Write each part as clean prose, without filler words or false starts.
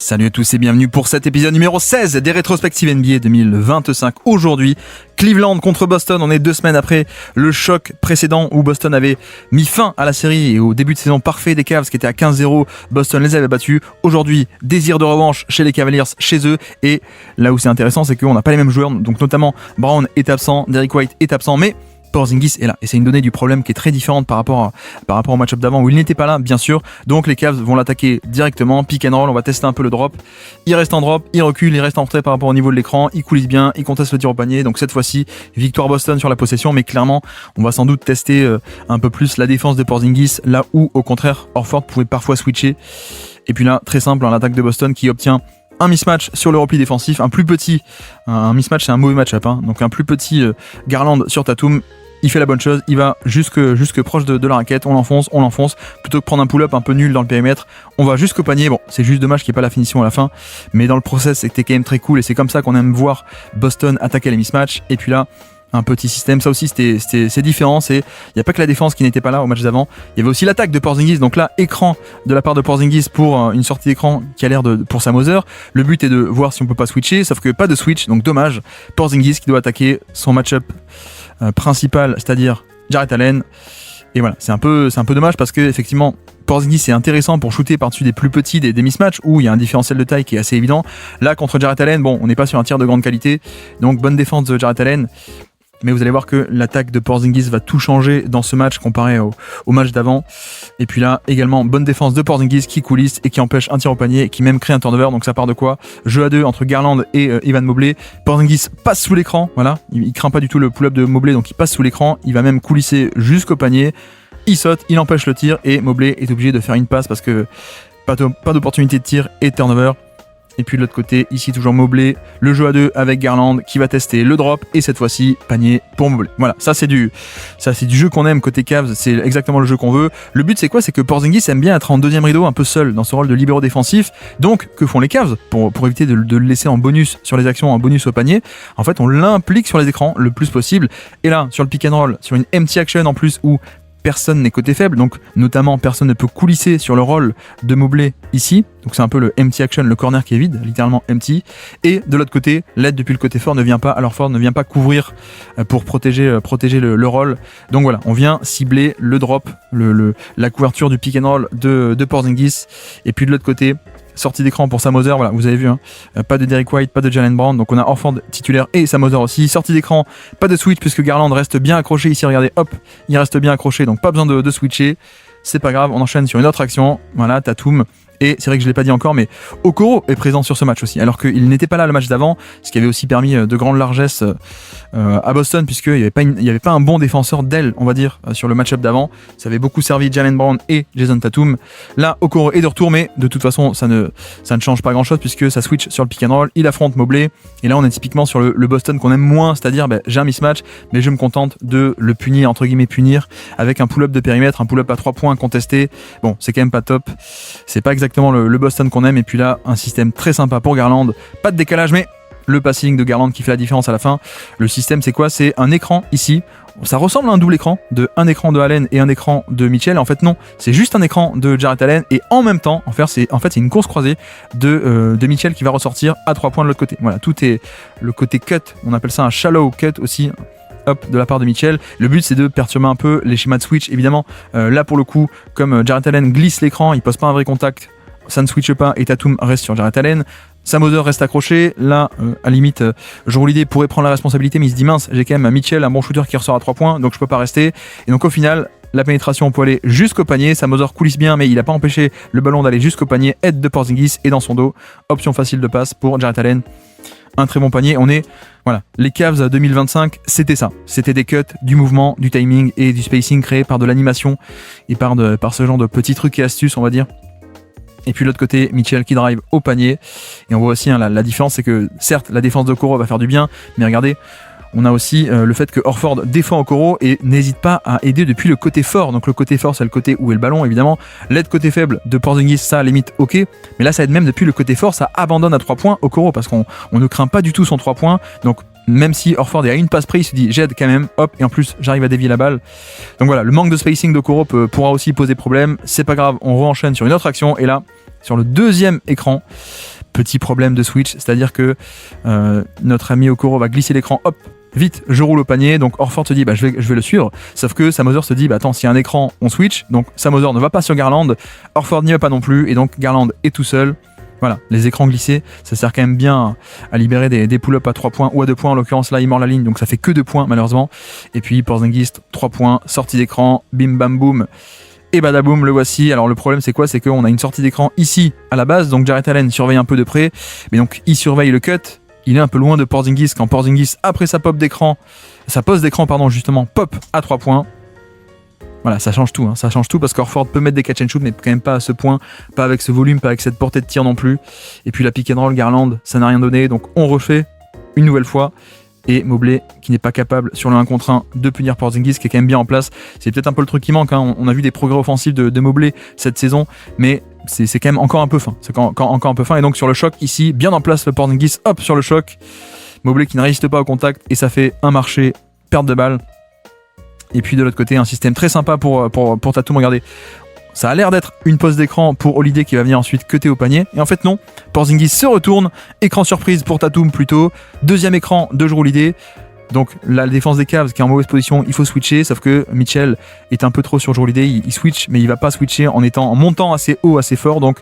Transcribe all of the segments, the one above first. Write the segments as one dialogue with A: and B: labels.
A: Salut à tous et bienvenue pour cet épisode numéro 16 des rétrospectives NBA 2025. Aujourd'hui, Cleveland contre Boston. On est 2 semaines après le choc précédent où Boston avait mis fin à la série et au début de saison parfait des Cavs qui étaient à 15-0. Boston les avait battus. Aujourd'hui, désir de revanche chez les Cavaliers, chez eux. Et là où c'est intéressant, c'est qu'on n'a pas les mêmes joueurs. Donc notamment, Brown est absent, Derrick White est absent, mais Porzingis est là, et c'est une donnée du problème qui est très différente par rapport au match-up d'avant où il n'était pas là, bien sûr. Donc les Cavs vont l'attaquer directement, pick and roll, on va tester un peu le drop. Il reste en drop, il recule, il reste en retrait par rapport au niveau de l'écran, il coulisse bien, il conteste le tir au panier. Donc cette fois-ci, victoire Boston sur la possession, mais clairement, on va sans doute tester un peu plus la défense de Porzingis, là où au contraire, Horford pouvait parfois switcher. Et puis là, très simple, l'attaque de Boston qui obtient un mismatch sur le repli défensif, un plus petit, un mismatch c'est un mauvais match-up, donc un plus petit Garland sur Tatum. Il fait la bonne chose, il va jusque proche de la raquette, on l'enfonce, plutôt que prendre un pull-up un peu nul dans le périmètre, on va jusqu'au panier. Bon, c'est juste dommage qu'il n'y ait pas la finition à la fin, mais dans le process c'était quand même très cool et c'est comme ça qu'on aime voir Boston attaquer les mismatchs. Et puis là, un petit système, ça aussi c'est différent, il n'y a pas que la défense qui n'était pas là au match d'avant, il y avait aussi l'attaque de Porzingis. Donc là, écran de la part de Porzingis pour une sortie d'écran qui a l'air pour Sam Hauser. Le but est de voir si on peut pas switcher, sauf que pas de switch, donc dommage. Porzingis qui doit attaquer son match-up principal, c'est-à-dire Jarrett Allen. Et voilà, c'est un peu dommage parce que effectivement Porzingis c'est intéressant pour shooter par-dessus des plus petits, des mismatchs où il y a un différentiel de taille qui est assez évident. Là contre Jarrett Allen, bon, on n'est pas sur un tir de grande qualité, donc bonne défense de Jarrett Allen. Mais vous allez voir que l'attaque de Porzingis va tout changer dans ce match comparé au match d'avant. Et puis là, également, bonne défense de Porzingis qui coulisse et qui empêche un tir au panier et qui même crée un turnover. Donc ça part de quoi ? Jeu à 2 entre Garland et Evan Mobley. Porzingis passe sous l'écran, voilà. Il craint pas du tout le pull-up de Mobley, donc il passe sous l'écran. Il va même coulisser jusqu'au panier. Il saute, il empêche le tir et Mobley est obligé de faire une passe parce que pas d'opportunité de tir et turnover. Et puis de l'autre côté, ici toujours Mobley, le jeu à 2 avec Garland qui va tester le drop et cette fois-ci panier pour Mobley. Voilà, ça c'est du jeu qu'on aime côté Cavs, c'est exactement le jeu qu'on veut. Le but c'est quoi ? C'est que Porzingis aime bien être en deuxième rideau un peu seul dans ce rôle de libéro défensif. Donc que font les Cavs pour éviter de le laisser en bonus sur les actions, en bonus au panier ? En fait, on l'implique sur les écrans le plus possible. Et là, sur le pick and roll, sur une empty action en plus où personne n'est côté faible, donc notamment personne ne peut coulisser sur le rôle de Mobley ici, donc c'est un peu le empty action, le corner qui est vide, littéralement empty, et de l'autre côté, l'aide depuis le côté fort ne vient pas, alors Ford ne vient pas couvrir pour protéger le rôle, donc voilà, on vient cibler le drop, la couverture du pick and roll de Porzingis, et puis de l'autre côté, sortie d'écran pour Sam Hauser, voilà, vous avez vu, pas de Derrick White, pas de Jalen Brown, donc on a Horford titulaire et Sam Hauser aussi. Sortie d'écran, pas de switch puisque Garland reste bien accroché ici, regardez, hop, il reste bien accroché, donc pas besoin de switcher, c'est pas grave, on enchaîne sur une autre action, voilà, Tatum. Et c'est vrai que je ne l'ai pas dit encore, mais Okoro est présent sur ce match aussi, alors qu'il n'était pas là le match d'avant, ce qui avait aussi permis de grandes largesses à Boston, puisqu'il n'y avait pas un bon défenseur d'aile, on va dire, sur le match-up d'avant. Ça avait beaucoup servi Jalen Brown et Jason Tatum. Là, Okoro est de retour, mais de toute façon, ça ne change pas grand-chose, puisque ça switch sur le pick and roll, il affronte Mobley, et là on est typiquement sur le Boston qu'on aime moins, c'est-à-dire j'ai un mismatch, mais je me contente de le punir, entre guillemets punir, avec un pull-up de périmètre, un pull-up à 3 points contesté. Bon, c'est quand même pas top, c'est pas exactement le Boston qu'on aime. Et puis là, un système très sympa pour Garland, pas de décalage, mais le passing de Garland qui fait la différence à la fin. Le système c'est quoi ? C'est un écran ici, ça ressemble à un double écran, un écran de Allen et un écran de Mitchell. En fait non, c'est juste un écran de Jarrett Allen et en même temps, c'est une course croisée de Mitchell qui va ressortir à 3 points de l'autre côté. Voilà, tout est le côté cut, on appelle ça un shallow cut aussi, de la part de Mitchell. Le but c'est de perturber un peu les schémas de switch, évidemment. Là pour le coup, comme Jarrett Allen glisse l'écran, il pose pas un vrai contact, ça ne switche pas et Tatum reste sur Jarrett Allen. Sam Hauser reste accroché. Là, à limite, Jrue Holiday pourrait prendre la responsabilité, mais il se dit mince, j'ai quand même Mitchell, un bon shooter qui ressort à 3 points, donc je peux pas rester. Et donc au final, la pénétration peut aller jusqu'au panier. Sam Hauser coulisse bien, mais il n'a pas empêché le ballon d'aller jusqu'au panier. Aide de Porzingis et dans son dos, option facile de passe pour Jarrett Allen. Un très bon panier. Voilà, les Cavs 2025, c'était ça. C'était des cuts, du mouvement, du timing et du spacing créé par de l'animation et par ce genre de petits trucs et astuces, on va dire. Et puis de l'autre côté, Mitchell qui drive au panier. Et on voit aussi la différence, c'est que certes, la défense de Okoro va faire du bien, mais regardez, on a aussi le fait que Horford défend Okoro et n'hésite pas à aider depuis le côté fort. Donc le côté fort, c'est le côté où est le ballon, évidemment. L'aide côté faible de Porzingis, ça, limite, ok. Mais là, ça aide même depuis le côté fort, ça abandonne à 3 points Okoro, parce qu'on ne craint pas du tout son 3 points. Donc même si Horford est à une passe près, il se dit j'aide quand même, hop, et en plus j'arrive à dévier la balle. Donc voilà, le manque de spacing d'Okoro pourra aussi poser problème, c'est pas grave, on re-enchaîne sur une autre action, et là, sur le deuxième écran, petit problème de switch, c'est-à-dire que notre ami Okoro va glisser l'écran, hop, vite, je roule au panier, donc Horford se dit je vais le suivre, sauf que Sam Hauser se dit attends, s'il y a un écran, on switch, donc Sam Hauser ne va pas sur Garland, Horford n'y va pas non plus, et donc Garland est tout seul. Voilà, les écrans glissés, ça sert quand même bien à libérer des pull-ups à 3 points ou à 2 points. En l'occurrence, là, il mord la ligne, donc ça fait que 2 points, malheureusement. Et puis, Porzingis, 3 points, sortie d'écran, bim bam boum. Et badaboum, le voici. Alors, le problème, c'est quoi? C'est qu'on a une sortie d'écran ici, à la base. Donc, Jarrett Allen surveille un peu de près. Mais donc, il surveille le cut. Il est un peu loin de Porzingis quand Porzingis, après sa pause d'écran, justement, pop à 3 points. Voilà, ça change tout, hein. Ça change tout parce qu'Horford peut mettre des catch and shoot, mais quand même pas à ce point, pas avec ce volume, pas avec cette portée de tir non plus. Et puis la pick and roll, Garland, ça n'a rien donné, donc on refait une nouvelle fois. Et Mobley qui n'est pas capable sur le 1 contre 1 de punir Porzingis, qui est quand même bien en place. C'est peut-être un peu le truc qui manque, hein. On a vu des progrès offensifs de Mobley cette saison, mais c'est quand même encore un peu fin. C'est encore un peu fin. Et donc sur le choc ici, bien en place le Porzingis, hop sur le choc. Mobley qui ne résiste pas au contact et ça fait un marché, perte de balle. Et puis de l'autre côté, un système très sympa pour Tatum. Regardez, ça a l'air d'être une pause d'écran pour Holiday qui va venir ensuite cutter au panier. Et en fait non, Porzingis se retourne, écran surprise pour Tatum plutôt. Deuxième écran de Jrue Holiday. Donc la défense des Cavs qui est en mauvaise position, il faut switcher, sauf que Mitchell est un peu trop sur Jrue Holiday, il switch, mais il va pas switcher en montant assez haut, assez fort. Donc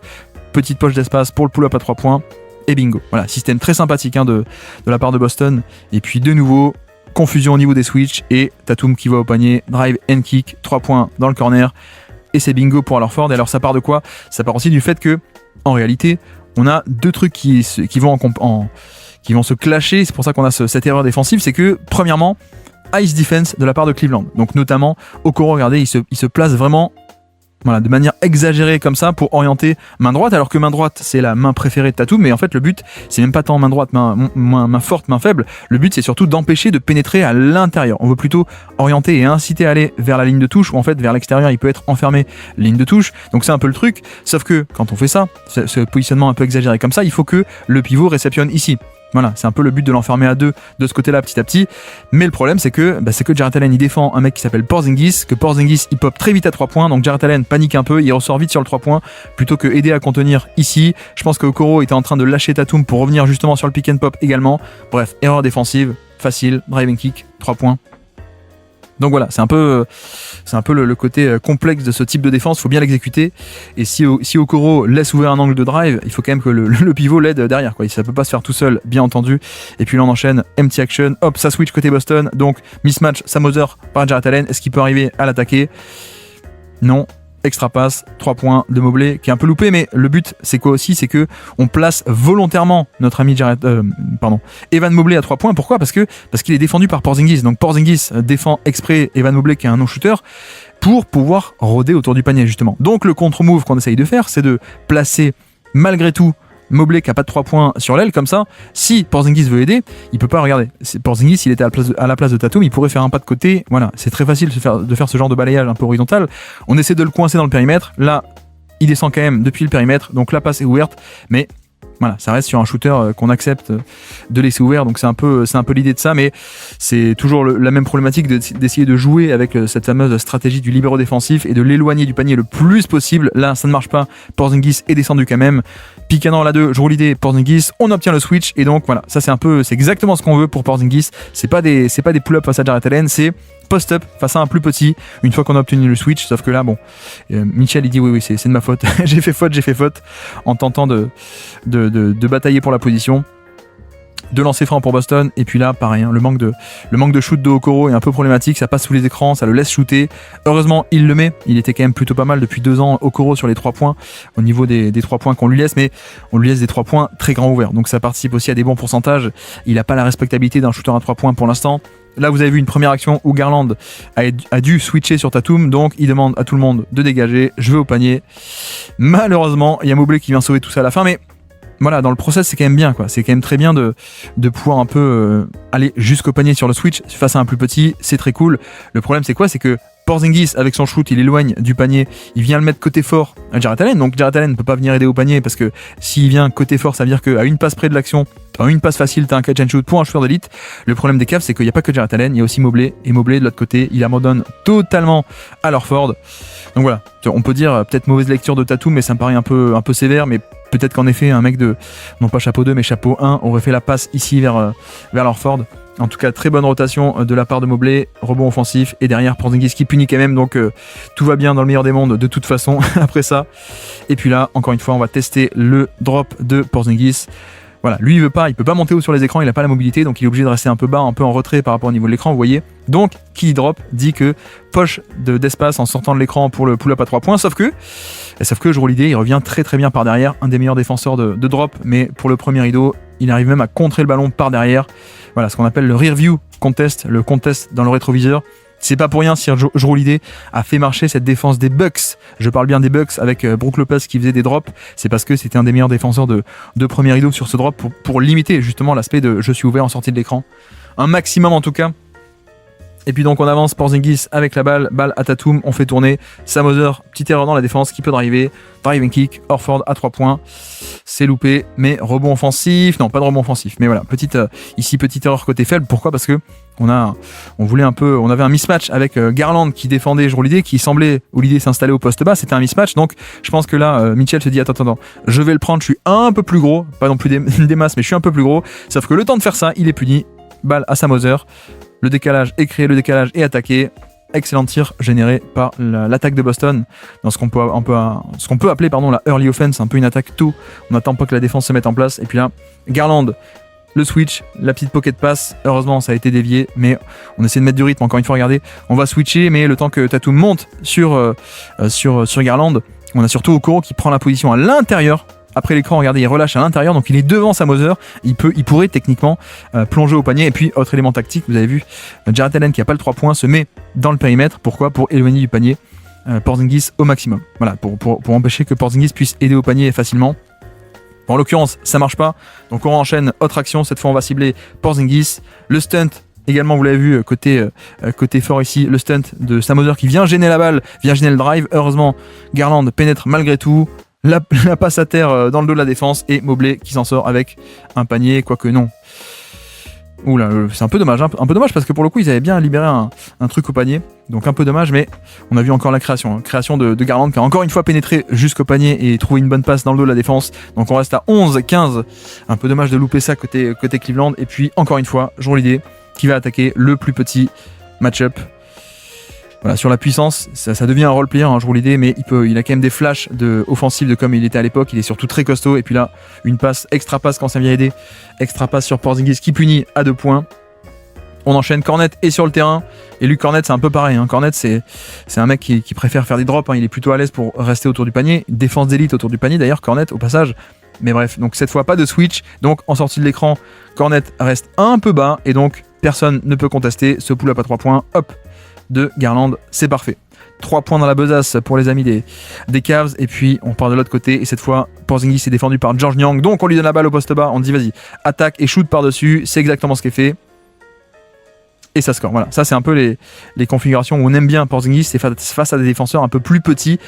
A: petite poche d'espace pour le pull-up à 3 points. Et bingo. Voilà, système très sympathique de la part de Boston. Et puis de nouveau, confusion au niveau des switches et Tatum qui va au panier, drive and kick, 3 points dans le corner et c'est bingo pour Horford. Et alors ça part de quoi? Ça part aussi du fait que en réalité on a deux trucs qui vont se clasher, c'est pour ça qu'on a cette erreur défensive, c'est que premièrement ice defense de la part de Cleveland, donc notamment Okoro, regardez, il se place vraiment de manière exagérée comme ça pour orienter main droite, alors que main droite c'est la main préférée de Tatum, mais en fait le but c'est même pas tant main droite, main forte, main faible, le but c'est surtout d'empêcher de pénétrer à l'intérieur. On veut plutôt orienter et inciter à aller vers la ligne de touche, ou en fait vers l'extérieur il peut être enfermé ligne de touche, donc c'est un peu le truc, sauf que quand on fait ça, ce positionnement un peu exagéré comme ça, il faut que le pivot réceptionne ici. Voilà, c'est un peu le but de l'enfermer à deux de ce côté-là petit à petit. Mais le problème, c'est que Jarrett Allen il défend un mec qui s'appelle Porzingis, que Porzingis il pop très vite à 3 points. Donc Jarrett Allen panique un peu, il ressort vite sur le 3 points plutôt que aider à contenir ici. Je pense que Okoro était en train de lâcher Tatum pour revenir justement sur le pick and pop également. Bref, erreur défensive, facile, driving kick, 3 points. Donc voilà, c'est un peu le côté complexe de ce type de défense, il faut bien l'exécuter. Et si Okoro laisse ouvrir un angle de drive, il faut quand même que le pivot l'aide derrière, quoi. Ça peut pas se faire tout seul, bien entendu. Et puis là on enchaîne, empty action, hop, ça switch côté Boston, donc mismatch Sam Hauser par Jarrett Allen. Est-ce qu'il peut arriver à l'attaquer? Non. Extra passe, 3 points de Mobley qui est un peu loupé, mais le but c'est quoi aussi, c'est que on place volontairement notre ami Evan Mobley à 3 points. Pourquoi? Parce qu'il est défendu par Porzingis. Donc Porzingis défend exprès Evan Mobley qui est un non-shooter pour pouvoir rôder autour du panier justement. Donc le contre-move qu'on essaye de faire, c'est de placer malgré tout Mobley qui a pas de 3 points sur l'aile, comme ça, si Porzingis veut aider, il peut pas, regarder. Porzingis, s'il était à la place de Tatum, il pourrait faire un pas de côté, voilà, c'est très facile de faire ce genre de balayage un peu horizontal. On essaie de le coincer dans le périmètre, là, il descend quand même depuis le périmètre, donc la passe est ouverte, mais voilà, ça reste sur un shooter qu'on accepte de laisser ouvert, donc c'est un peu l'idée de ça, mais c'est toujours la même problématique d'essayer de jouer avec cette fameuse stratégie du libéro défensif et de l'éloigner du panier le plus possible. Là, ça ne marche pas, Porzingis est descendu quand même, pick and roll à 2, Jrue Holiday, Porzingis, on obtient le switch, et donc voilà, ça c'est exactement ce qu'on veut pour Porzingis. C'est pas des pull-ups face à Jarrett Allen, c'est post-up face à un plus petit, une fois qu'on a obtenu le switch, sauf que là, Mitchell il dit oui, c'est de ma faute, j'ai fait faute en tentant de batailler pour la position, de lancer franc pour Boston, et puis là, pareil, hein, le manque de shoot de Okoro est un peu problématique, ça passe sous les écrans, ça le laisse shooter, heureusement il le met, il était quand même plutôt pas mal depuis 2 ans, Okoro sur les 3 points, au niveau des 3 points qu'on lui laisse, mais on lui laisse des 3 points très grands ouverts, donc ça participe aussi à des bons pourcentages, il n'a pas la respectabilité d'un shooter à 3 points pour l'instant. Là, vous avez vu une première action où Garland a dû switcher sur Tatum, donc il demande à tout le monde de dégager, je vais au panier. Malheureusement, il y a Mobley qui vient sauver tout ça à la fin, mais voilà, dans le process, c'est quand même bien, quoi. C'est quand même très bien de pouvoir un peu aller jusqu'au panier sur le switch face à un plus petit, c'est très cool. Le problème, c'est quoi? C'est que Porzingis, avec son shoot, il éloigne du panier, il vient le mettre côté fort à Jarrett Allen, donc Jarrett Allen ne peut pas venir aider au panier, parce que s'il vient côté fort, ça veut dire qu'à une passe près de l'action, T'as une passe facile, t'as un catch and shoot pour un shooter d'élite. Le problème des Cavs, c'est qu'il n'y a pas que Jarrett Allen, il y a aussi Mobley. Et Mobley, de l'autre côté, il abandonne totalement à Horford. Donc voilà, on peut dire peut-être mauvaise lecture de Tatum, mais ça me paraît un peu sévère. Mais peut-être qu'en effet, un mec de, non pas chapeau 2, mais chapeau 1, aurait fait la passe ici vers Horford. En tout cas, très bonne rotation de la part de Mobley, rebond offensif, et derrière Porzingis qui punit quand même, donc tout va bien dans le meilleur des mondes de toute façon après ça. Et puis là, encore une fois, on va tester le drop de Porzingis. Voilà, lui il peut pas monter haut sur les écrans, il n'a pas la mobilité, donc il est obligé de rester un peu bas, un peu en retrait par rapport au niveau de l'écran, vous voyez. Donc, qui drop dit que poche d'espace en sortant de l'écran pour le pull-up à 3 points, sauf que Jrue Holiday, il revient très très bien par derrière, un des meilleurs défenseurs de drop, mais pour le premier rideau, il arrive même à contrer le ballon par derrière. Voilà, ce qu'on appelle le rear view contest, le contest dans le rétroviseur. C'est pas pour rien si Jrue Holiday a fait marcher cette défense des Bucks. Je parle bien des Bucks avec Brook Lopez qui faisait des drops. C'est parce que c'était un des meilleurs défenseurs de premier rideau sur ce drop pour limiter justement l'aspect de je suis ouvert en sortie de l'écran. Un maximum en tout cas. Et puis donc on avance Porzingis avec la balle à Tatum, on fait tourner Sam Hauser, petite erreur dans la défense qui peut driver, driving kick, Horford à 3 points, c'est loupé, mais rebond offensif, non pas de rebond offensif, mais voilà, petite erreur côté faible, pourquoi ? Parce que on avait un mismatch avec Garland qui défendait Jrue Holiday, qui semblait Holiday s'installer au poste bas, c'était un mismatch, donc je pense que là Mitchell se dit attends, je vais le prendre, je suis un peu plus gros, pas non plus des masses, mais je suis un peu plus gros, sauf que le temps de faire ça, il est puni, balle à Sam Hauser. Le décalage est créé, le décalage est attaqué. Excellent tir généré par l'attaque de Boston dans ce qu'on peut appeler la early offense, un peu une attaque tôt. On n'attend pas que la défense se mette en place. Et puis là, Garland, le switch, la petite pocket pass. Heureusement, ça a été dévié, mais on essaie de mettre du rythme. Encore une fois, regardez, on va switcher, mais le temps que Tatum monte sur Garland, on a surtout Okoro qui prend la position à l'intérieur. Après l'écran, regardez, il relâche à l'intérieur, donc il est devant Sam Hauser. Il pourrait techniquement plonger au panier. Et puis, autre élément tactique, vous avez vu, Jarrett Allen qui n'a pas le 3 points se met dans le périmètre. Pourquoi ? Pour éloigner du panier Porzingis au maximum. Voilà, pour empêcher que Porzingis puisse aider au panier facilement. Bon, en l'occurrence, ça marche pas. Donc on enchaîne, autre action. Cette fois, on va cibler Porzingis. Le stunt. Également, vous l'avez vu, côté fort ici, le stunt de Sam Hauser qui vient gêner la balle, vient gêner le drive. Heureusement, Garland pénètre malgré tout. La passe à terre dans le dos de la défense et Mobley qui s'en sort avec un panier, quoique non. Oula, c'est un peu dommage parce que pour le coup ils avaient bien libéré un truc au panier, donc un peu dommage, mais on a vu encore la création de Garland qui a encore une fois pénétré jusqu'au panier et trouvé une bonne passe dans le dos de la défense, donc on reste à 11-15, un peu dommage de louper ça côté Cleveland, et puis encore une fois Jrue Holiday qui va attaquer le plus petit match-up. Voilà, sur la puissance, ça devient un role-player, Jrue Holiday, mais il a quand même des flashs offensifs de comme il était à l'époque. Il est surtout très costaud. Et puis là, une passe, extra passe quand ça vient aider. Extra passe sur Porzingis qui punit à 2 points. On enchaîne, Cornet est sur le terrain. Et Luke Cornet, c'est un peu pareil. Cornet, c'est un mec qui préfère faire des drops. Il est plutôt à l'aise pour rester autour du panier. Défense d'élite autour du panier, d'ailleurs, Cornet, au passage. Mais bref, donc cette fois, pas de switch. Donc en sortie de l'écran, Cornet reste un peu bas. Et donc, personne ne peut contester ce pull-up à 3 points. Hop, de Garland, c'est parfait. 3 points dans la besace pour les amis des Cavs, et puis on part de l'autre côté, et cette fois Porzingis est défendu par Georges Niang, donc on lui donne la balle au poste bas, on dit vas-y, attaque et shoot par-dessus, c'est exactement ce qui est fait, et ça score. Voilà, ça c'est un peu les configurations où on aime bien Porzingis, c'est face à des défenseurs un peu plus petits.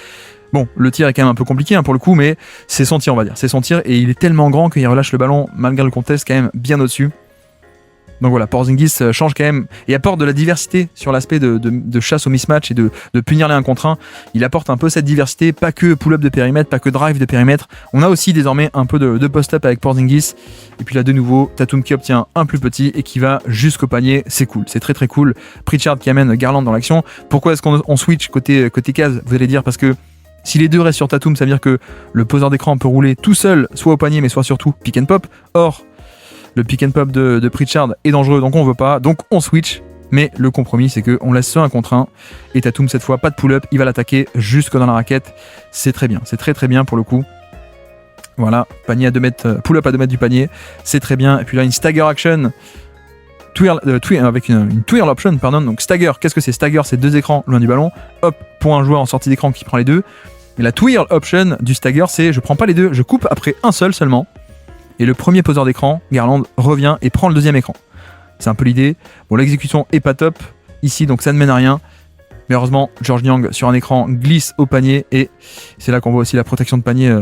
A: Bon, le tir est quand même un peu compliqué pour le coup, mais c'est son tir, on va dire, c'est son tir, et il est tellement grand qu'il relâche le ballon, malgré le contest, quand même bien au-dessus. Donc voilà, Porzingis change quand même et apporte de la diversité sur l'aspect de chasse au mismatch et de punir les 1 contre 1. Il apporte un peu cette diversité, pas que pull-up de périmètre, pas que drive de périmètre. On a aussi désormais un peu de post-up avec Porzingis. Et puis là de nouveau, Tatum qui obtient un plus petit et qui va jusqu'au panier. C'est cool, c'est très très cool. Pritchard qui amène Garland dans l'action. Pourquoi est-ce qu'on switch côté Cavs ? Vous allez dire parce que si les deux restent sur Tatum, ça veut dire que le poseur d'écran peut rouler tout seul, soit au panier, mais soit surtout pick and pop. Or, le pick and pop de Pritchard est dangereux, donc on veut pas, donc on switch. Mais le compromis, c'est qu'on laisse ça 1 contre 1. Et Tatum, cette fois, pas de pull-up, il va l'attaquer jusque dans la raquette. C'est très bien, c'est très très bien pour le coup. Voilà, panier à 2 mètres, pull-up à 2 mètres du panier, c'est très bien. Et puis là, une stagger action, avec une twirl option, pardon. Donc stagger, qu'est-ce que c'est ? Stagger, c'est 2 écrans loin du ballon. Hop, pour un joueur en sortie d'écran qui prend les 2. Et la twirl option du stagger, c'est je prends pas les 2, je coupe après un seul seulement. Et le premier poseur d'écran, Garland, revient et prend le 2e écran. C'est un peu l'idée. Bon, l'exécution est pas top ici, donc ça ne mène à rien. Mais heureusement, Georges Niang sur un écran glisse au panier et c'est là qu'on voit aussi la protection de panier,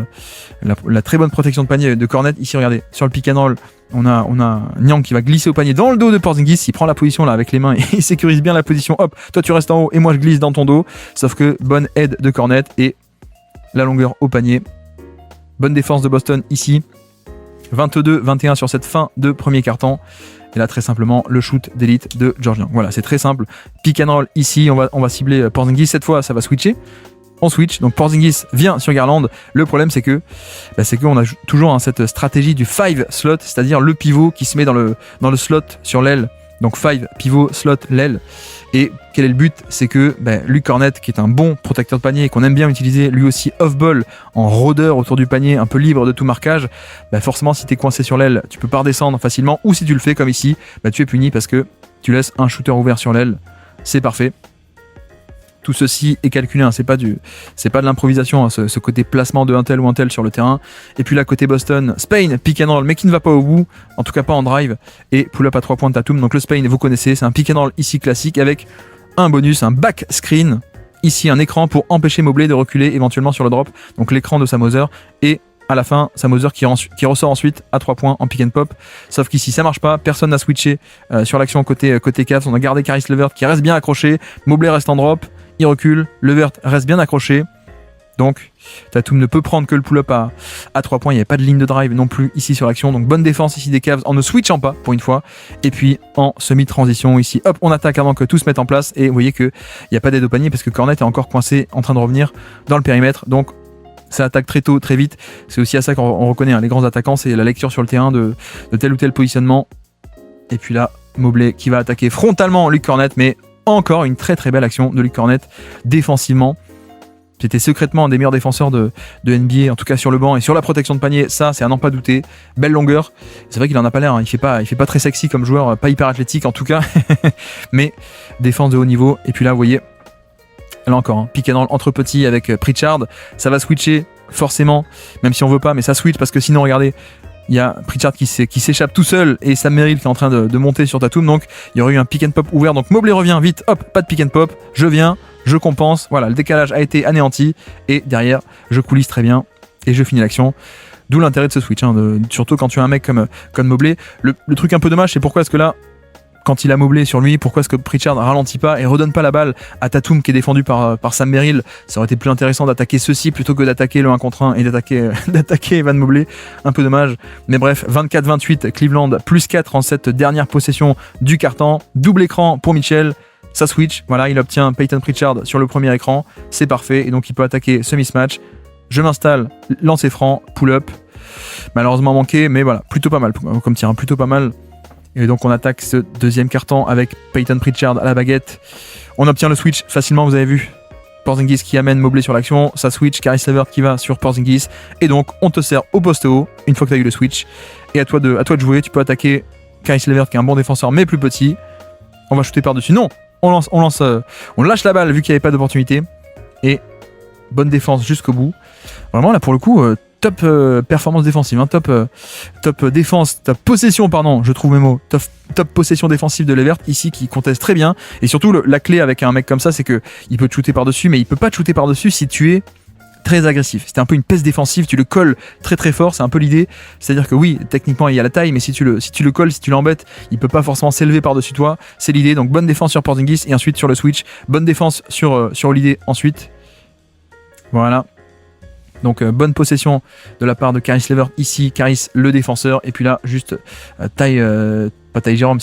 A: la très bonne protection de panier de Kornet. Ici, regardez, sur le pick and roll, on a Niang qui va glisser au panier dans le dos de Porzingis. Il prend la position là avec les mains et il sécurise bien la position. Hop, toi tu restes en haut et moi je glisse dans ton dos. Sauf que bonne aide de Kornet et la longueur au panier. Bonne défense de Boston ici. 22-21 sur cette fin de premier quart-temps. Et là, très simplement, le shoot d'élite de Georges Niang. Voilà, c'est très simple. Pick and roll ici, on va cibler Porzingis. Cette fois, ça va switcher. On switch. Donc Porzingis vient sur Garland. Le problème, c'est que c'est qu'on a toujours cette stratégie du 5 slot, c'est-à-dire le pivot qui se met dans le slot sur l'aile. Donc 5 pivot slot l'aile. Et quel est le but? C'est que Luke Kornet, qui est un bon protecteur de panier et qu'on aime bien utiliser lui aussi off-ball en rôdeur autour du panier, un peu libre de tout marquage, forcément si tu es coincé sur l'aile, tu peux pas redescendre facilement, ou si tu le fais comme ici, tu es puni parce que tu laisses un shooter ouvert sur l'aile. C'est parfait. Tout ceci est calculé, hein, c'est pas de l'improvisation, hein, ce côté placement de un tel ou un tel sur le terrain. Et puis là, côté Boston, Spain, pick and roll, mais qui ne va pas au bout, en tout cas pas en drive, et pull-up à 3 points de Tatum. Donc le Spain, vous connaissez, c'est un pick and roll ici classique avec un bonus, un back screen, ici un écran pour empêcher Mobley de reculer éventuellement sur le drop, donc l'écran de Sam Hauser, et à la fin, Sam Hauser qui ressort ensuite à 3 points en pick and pop. Sauf qu'ici, ça marche pas. Personne n'a switché sur l'action côté Cavs. On a gardé Caris LeVert qui reste bien accroché. Mobley reste en drop. Il recule. LeVert reste bien accroché. Donc, Tatum ne peut prendre que le pull-up à 3 points. Il n'y avait pas de ligne de drive non plus ici sur l'action. Donc, bonne défense ici des Cavs en ne switchant pas pour une fois. Et puis, en semi-transition ici, hop, on attaque avant que tout se mette en place. Et vous voyez qu'il n'y a pas d'aide au panier parce que Kornet est encore coincé en train de revenir dans le périmètre. Donc, ça attaque très tôt, très vite. C'est aussi à ça qu'on reconnaît les grands attaquants, c'est la lecture sur le terrain de tel ou tel positionnement. Et puis là, Mobley qui va attaquer frontalement Luke Kornet, mais encore une très très belle action de Luke Kornet défensivement. C'était secrètement un des meilleurs défenseurs de NBA, en tout cas sur le banc et sur la protection de panier. Ça, c'est à n'en pas douter. Belle longueur. C'est vrai qu'il en a pas l'air. Hein. Il fait pas très sexy comme joueur, pas hyper athlétique en tout cas, mais défense de haut niveau. Et puis là, vous voyez. Là encore, pick and roll entre petits avec Pritchard. Ça va switcher forcément, même si on veut pas, mais ça switch parce que sinon, regardez, il y a Pritchard qui s'échappe tout seul et Sam Merrill qui est en train de monter sur Tatum. Donc, il y aurait eu un pick and pop ouvert. Donc, Mobley revient vite. Hop, pas de pick and pop. Je viens, je compense. Voilà, le décalage a été anéanti. Et derrière, je coulisse très bien et je finis l'action. D'où l'intérêt de ce switch, surtout quand tu as un mec comme Mobley. Le truc un peu dommage, c'est pourquoi est-ce que là, quand il a Mobley sur lui, pourquoi est-ce que Pritchard ralentit pas et redonne pas la balle à Tatum qui est défendu par Sam Merrill? Ça aurait été plus intéressant d'attaquer ceci plutôt que d'attaquer le 1 contre 1 et d'attaquer Evan Mobley. Un peu dommage. Mais bref, 24-28, Cleveland, plus 4 en cette dernière possession du quart-temps. Double écran pour Mitchell. Ça switch. Voilà, il obtient Peyton Pritchard sur le premier écran. C'est parfait. Et donc, il peut attaquer ce mismatch. Je m'installe, lancer franc, pull-up. Malheureusement manqué, mais voilà, plutôt pas mal comme tir, plutôt pas mal. Et donc on attaque ce deuxième quart-temps avec Peyton Pritchard à la baguette. On obtient le switch facilement, vous avez vu. Porzingis qui amène Mobley sur l'action, ça switch, Caris LeVert qui va sur Porzingis. Et donc on te sert au poste haut une fois que tu as eu le switch. Et à toi de jouer, tu peux attaquer Caris LeVert qui est un bon défenseur mais plus petit. On va shooter par-dessus. Non, on lâche la balle vu qu'il n'y avait pas d'opportunité. Et bonne défense jusqu'au bout. Vraiment là pour le coup, top performance défensive, top défense, top possession, pardon, je trouve mes mots, top possession défensive de LeVert ici qui conteste très bien. Et surtout la clé avec un mec comme ça, c'est que il peut te shooter par-dessus, mais il peut pas te shooter par-dessus si tu es très agressif. C'était un peu une peste défensive, tu le colles très très fort, c'est un peu l'idée. C'est-à-dire que oui, techniquement il y a la taille, mais si tu le colles, si tu l'embêtes, il peut pas forcément s'élever par-dessus toi. C'est l'idée. Donc bonne défense sur Porzingis et ensuite sur le switch, bonne défense sur Holiday ensuite. Voilà. Donc bonne possession de la part de Caris LeVert ici, Caris le défenseur, et puis là juste Ty Jerome,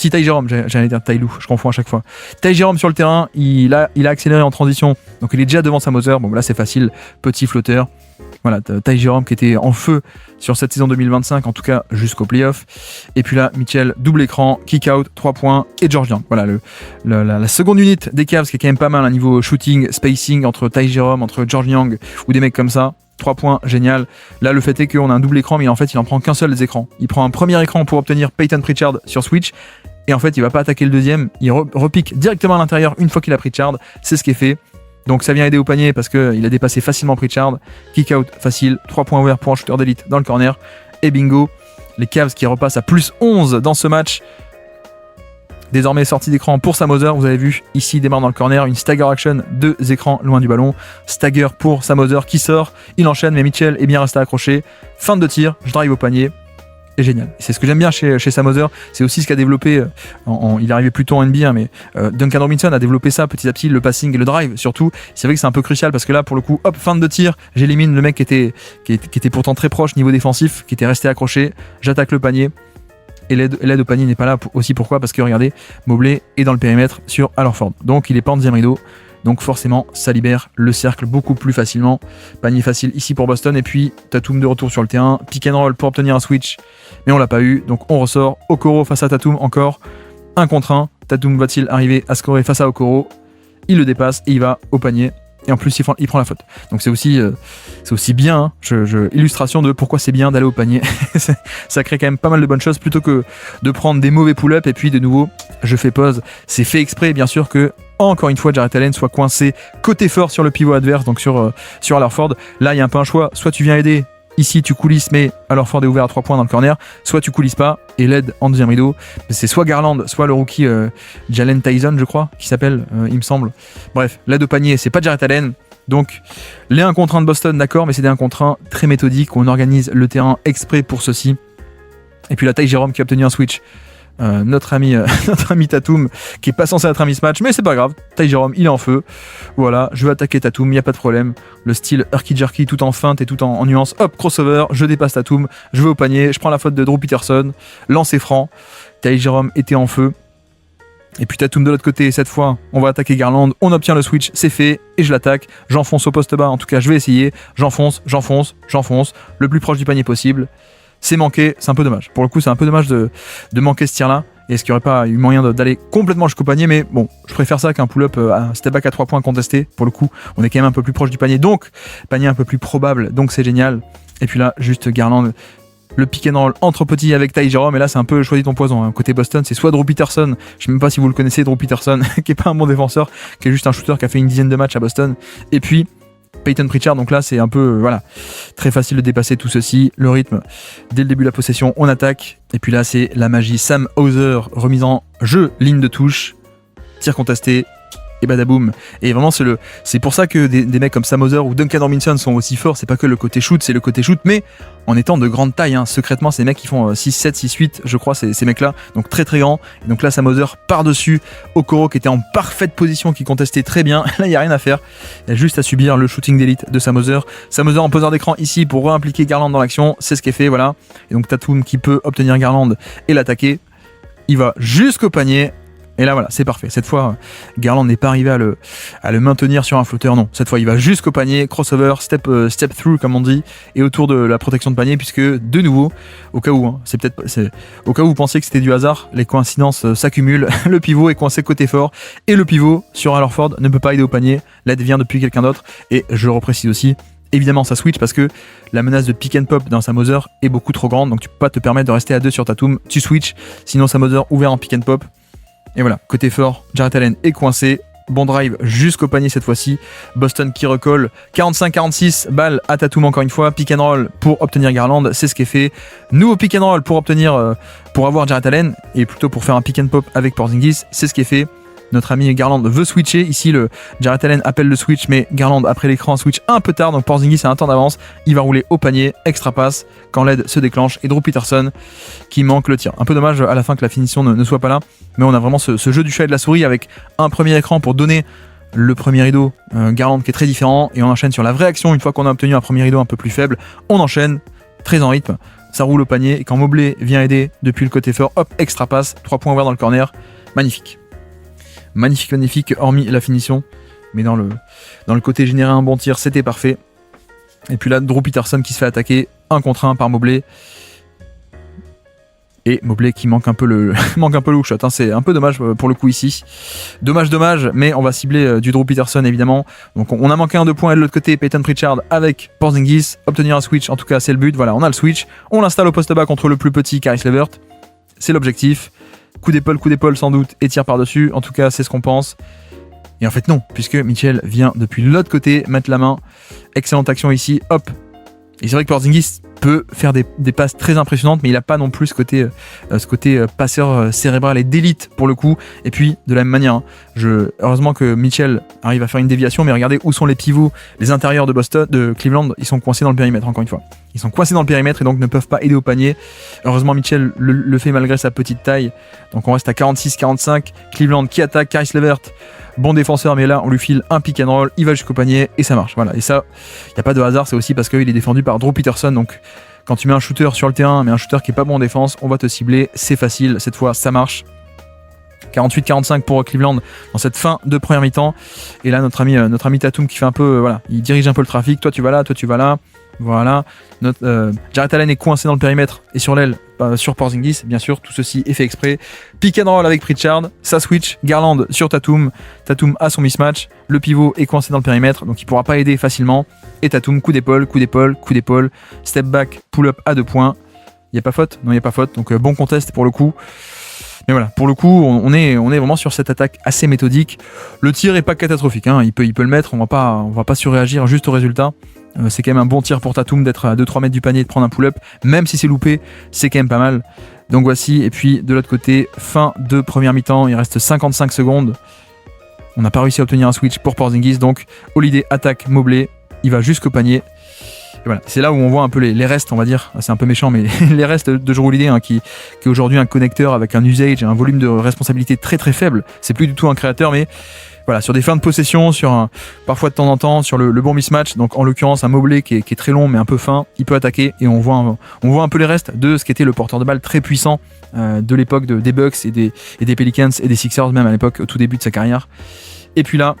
A: j'allais dire Ty Lue, je confonds à chaque fois. Ty Jerome sur le terrain, il a accéléré en transition, donc il est déjà devant Sam Hauser, bon là c'est facile, petit flotteur. Voilà, Ty Jerome qui était en feu sur cette saison 2025, en tout cas jusqu'au playoff. Et puis là, Mitchell, double écran, kick out, 3 points, et Georges Niang. Voilà, la seconde unité des Cavs qui est quand même pas mal, un niveau shooting, spacing entre Ty Jerome, entre Georges Niang ou des mecs comme ça. 3 points, génial. Là, le fait est qu'on a un double écran, mais en fait, il en prend qu'un seul des écrans. Il prend un premier écran pour obtenir Peyton Pritchard sur switch, et en fait, il va pas attaquer le deuxième. Il repique directement à l'intérieur une fois qu'il a Pritchard. C'est ce qui est fait. Donc ça vient aider au panier parce qu'il a dépassé facilement Pritchard. Kick out facile, 3 points ouverts pour un shooter d'élite dans le corner. Et bingo, les Cavs qui repassent à plus 11 dans ce match. Désormais sortie d'écran pour Sam Hauser, vous avez vu ici démarre dans le corner, une stagger action, 2 écrans loin du ballon, stagger pour Sam Hauser qui sort, il enchaîne mais Mitchell est bien resté accroché, fin de tir, je drive au panier, et génial. C'est ce que j'aime bien chez Sam Hauser, c'est aussi ce qu'a développé, il est arrivé plus tôt en NBA, mais Duncan Robinson a développé ça petit à petit, le passing et le drive surtout. C'est vrai que c'est un peu crucial parce que là pour le coup, hop, fin de tir, j'élimine le mec qui était pourtant très proche niveau défensif, qui était resté accroché, j'attaque le panier. Et l'aide au panier n'est pas là aussi, pourquoi ? Parce que regardez, Mobley est dans le périmètre sur Al Horford, donc il est pas en deuxième rideau, donc forcément ça libère le cercle beaucoup plus facilement. Panier facile ici pour Boston, et puis Tatum de retour sur le terrain, pick and roll pour obtenir un switch, mais on l'a pas eu, donc on ressort. Okoro face à Tatum encore, 1 contre 1, Tatum va-t-il arriver à scorer face à Okoro ? Il le dépasse et il va au panier. Et en plus, il prend la faute. Donc c'est aussi bien, illustration de pourquoi c'est bien d'aller au panier. Ça crée quand même pas mal de bonnes choses plutôt que de prendre des mauvais pull-ups. Et puis de nouveau, je fais pause. C'est fait exprès, bien sûr, que encore une fois, Jarrett Allen soit coincé côté fort sur le pivot adverse, donc sur Al Horford. Là, il y a un peu un choix. Soit tu viens aider. Ici, tu coulisses, mais Al Horford est ouvert à 3 points dans le corner. Soit tu coulisses pas et l'aide en deuxième rideau. C'est soit Garland, soit le rookie Jalen Tyson, je crois, qui s'appelle, il me semble. Bref, l'aide au panier, c'est pas Jarrett Allen. Donc, les 1 contre 1 de Boston, d'accord, mais c'est des 1 contre 1 très méthodiques. On organise le terrain exprès pour ceci. Et puis là, Ty Jerome qui a obtenu un switch. Notre ami Tatum qui est pas censé être un mismatch, mais c'est pas grave. Ty Jerome, il est en feu. Voilà, je vais attaquer Tatum, il y a pas de problème. Le style herky jerky tout en feinte et tout en nuance. Hop, crossover, je dépasse Tatum, je vais au panier, je prends la faute de Drew Peterson, lancer franc. Ty Jerome était en feu. Et puis Tatum de l'autre côté, cette fois, on va attaquer Garland, on obtient le switch, c'est fait, et je l'attaque. J'enfonce au poste bas, en tout cas, je vais essayer. J'enfonce, le plus proche du panier possible. C'est manqué, c'est un peu dommage. Pour le coup, c'est un peu dommage de manquer ce tir-là. Et est-ce qu'il n'y aurait pas eu moyen d'aller complètement jusqu'au panier ? Mais bon, je préfère ça qu'un pull-up, un step back à 3 points contesté. Pour le coup, on est quand même un peu plus proche du panier. Donc, panier un peu plus probable. Donc, c'est génial. Et puis là, juste Garland, le pick and roll entre petits avec Ty Jerome. Et là, c'est un peu choisi ton poison. Hein. Côté Boston, c'est soit Drew Peterson. Je ne sais même pas si vous le connaissez, Drew Peterson, qui est pas un bon défenseur, qui est juste un shooter qui a fait une dizaine de matchs à Boston. Et puis Peyton Pritchard, donc là c'est un peu très facile de dépasser tout ceci, le rythme dès le début de la possession, on attaque, et puis là c'est la magie, Sam Hauser, remise en jeu, ligne de touche, tir contesté, et badaboum. Et vraiment c'est pour ça que des mecs comme Sam Hauser ou Duncan Robinson sont aussi forts, c'est pas que le côté shoot, c'est le côté shoot, mais en étant de grande taille, hein. Secrètement c'est des mecs qui font 6-7, 6-8 je crois, ces mecs là, donc très très grands. Et donc là Sam Hauser par-dessus Okoro qui était en parfaite position, qui contestait très bien, là il n'y a rien à faire, il y a juste à subir le shooting d'élite de Sam Hauser. Sam Hauser en poseur d'écran ici pour réimpliquer Garland dans l'action, c'est ce qui est fait, voilà. Et donc Tatum qui peut obtenir Garland et l'attaquer, il va jusqu'au panier. Et là voilà, c'est parfait. Cette fois, Garland n'est pas arrivé à le maintenir sur un flotteur, non. Cette fois, il va jusqu'au panier, crossover, step through comme on dit, et autour de la protection de panier, puisque de nouveau, au cas où, au cas où vous pensiez que c'était du hasard, les coïncidences s'accumulent. Le pivot est coincé côté fort, et le pivot sur Al Horford ne peut pas aider au panier. L'aide vient depuis quelqu'un d'autre, et je le reprécise aussi. Évidemment, ça switch parce que la menace de pick and pop dans Sam Hauser est beaucoup trop grande, donc tu peux pas te permettre de rester à 2 sur Tatum. Tu switch, sinon Sam Hauser ouvert en pick and pop. Et voilà, côté fort, Jarrett Allen est coincé. Bon drive jusqu'au panier cette fois-ci. Boston qui recolle. 45-46, balle à Tatum encore une fois. Pick and roll pour obtenir Garland, c'est ce qui est fait. Nouveau pick and roll pour avoir Jarrett Allen, et plutôt pour faire un pick and pop avec Porzingis, c'est ce qui est fait. Notre ami Garland veut switcher. Ici, le Jarrett Allen appelle le switch, mais Garland, après l'écran, switch un peu tard. Donc Porzingis a un temps d'avance. Il va rouler au panier, extra passe, quand l'aide se déclenche. Et Drew Peterson qui manque le tir. Un peu dommage à la fin que la finition ne soit pas là. Mais on a vraiment ce jeu du chat et de la souris avec un premier écran pour donner le premier rideau. Garland qui est très différent. Et on enchaîne sur la vraie action. Une fois qu'on a obtenu un premier rideau un peu plus faible, on enchaîne très en rythme. Ça roule au panier. Et quand Mobley vient aider depuis le côté fort, hop, extra passe. 3 points ouverts dans le corner. Magnifique. Magnifique, hormis la finition. Mais dans le côté générer un bon tir, c'était parfait. Et puis là, Drew Peterson qui se fait attaquer 1 contre 1 par Mobley. Et Mobley qui manque un peu le hook shot. Hein. C'est un peu dommage pour le coup ici. Dommage, mais on va cibler du Drew Peterson évidemment. Donc on a manqué un 2 points et de l'autre côté, Peyton Pritchard avec Porzingis. Obtenir un switch, en tout cas c'est le but. Voilà, on a le switch. On l'installe au poste bas contre le plus petit Caris LeVert. C'est l'objectif. Coup d'épaule sans doute et tire par-dessus. En tout cas, c'est ce qu'on pense. Et en fait, non, puisque Mitchell vient depuis l'autre côté mettre la main. Excellente action ici. Hop. Et c'est vrai que Porzingis peut faire des passes très impressionnantes, mais il n'a pas non plus ce côté passeur cérébral et d'élite pour le coup. Et puis de la même manière, heureusement que Mitchell arrive à faire une déviation, mais regardez où sont les pivots, les intérieurs de Cleveland, ils sont coincés dans le périmètre encore une fois. Ils sont coincés dans le périmètre et donc ne peuvent pas aider au panier. Heureusement Mitchell le fait malgré sa petite taille. Donc on reste à 46-45. Cleveland qui attaque, Caris LeVert, bon défenseur, mais là on lui file un pick and roll, il va jusqu'au panier et ça marche. Voilà. Et ça, il n'y a pas de hasard, c'est aussi parce qu'il est défendu par Drew Peterson. Donc quand tu mets un shooter sur le terrain, mais un shooter qui est pas bon en défense, on va te cibler, c'est facile. Cette fois, ça marche. 48-45 pour Cleveland dans cette fin de première mi-temps. Et là, notre ami Tatum qui fait un peu, voilà, il dirige un peu le trafic. Toi, tu vas là, toi, tu vas là. Voilà. Jarrett Allen est coincé dans le périmètre et sur l'aile sur Porzingis. Bien sûr, tout ceci est fait exprès. Pick and roll avec Pritchard. Ça switch. Garland sur Tatum. Tatum a son mismatch. Le pivot est coincé dans le périmètre, donc il pourra pas aider facilement. Et Tatum, coup d'épaule. Step back, pull-up à 2 points. Il n'y a pas faute? Non, il n'y a pas faute. Donc bon contest pour le coup. Mais voilà, pour le coup, on est vraiment sur cette attaque assez méthodique. Le tir est pas catastrophique, hein. Il peut le mettre, on va pas surréagir juste au résultat. C'est quand même un bon tir pour Tatum d'être à 2-3 mètres du panier et de prendre un pull-up, même si c'est loupé, c'est quand même pas mal. Donc voici, et puis de l'autre côté, fin de première mi-temps, il reste 55 secondes. On n'a pas réussi à obtenir un switch pour Porzingis, donc Holiday attaque Mobley, il va jusqu'au panier. Et voilà, c'est là où on voit un peu les restes, on va dire, c'est un peu méchant, mais les restes de Jrue Holiday, hein, qui est aujourd'hui un connecteur avec un usage et un volume de responsabilité très très faible. C'est plus du tout un créateur, mais voilà, sur des fins de possession, parfois de temps en temps, sur le bon mismatch, donc en l'occurrence un Mobley qui est très long mais un peu fin, il peut attaquer et on voit un peu les restes de ce qu'était le porteur de balle très puissant de l'époque des Bucks et des Pelicans et des Sixers, même à l'époque, au tout début de sa carrière. Et puis là,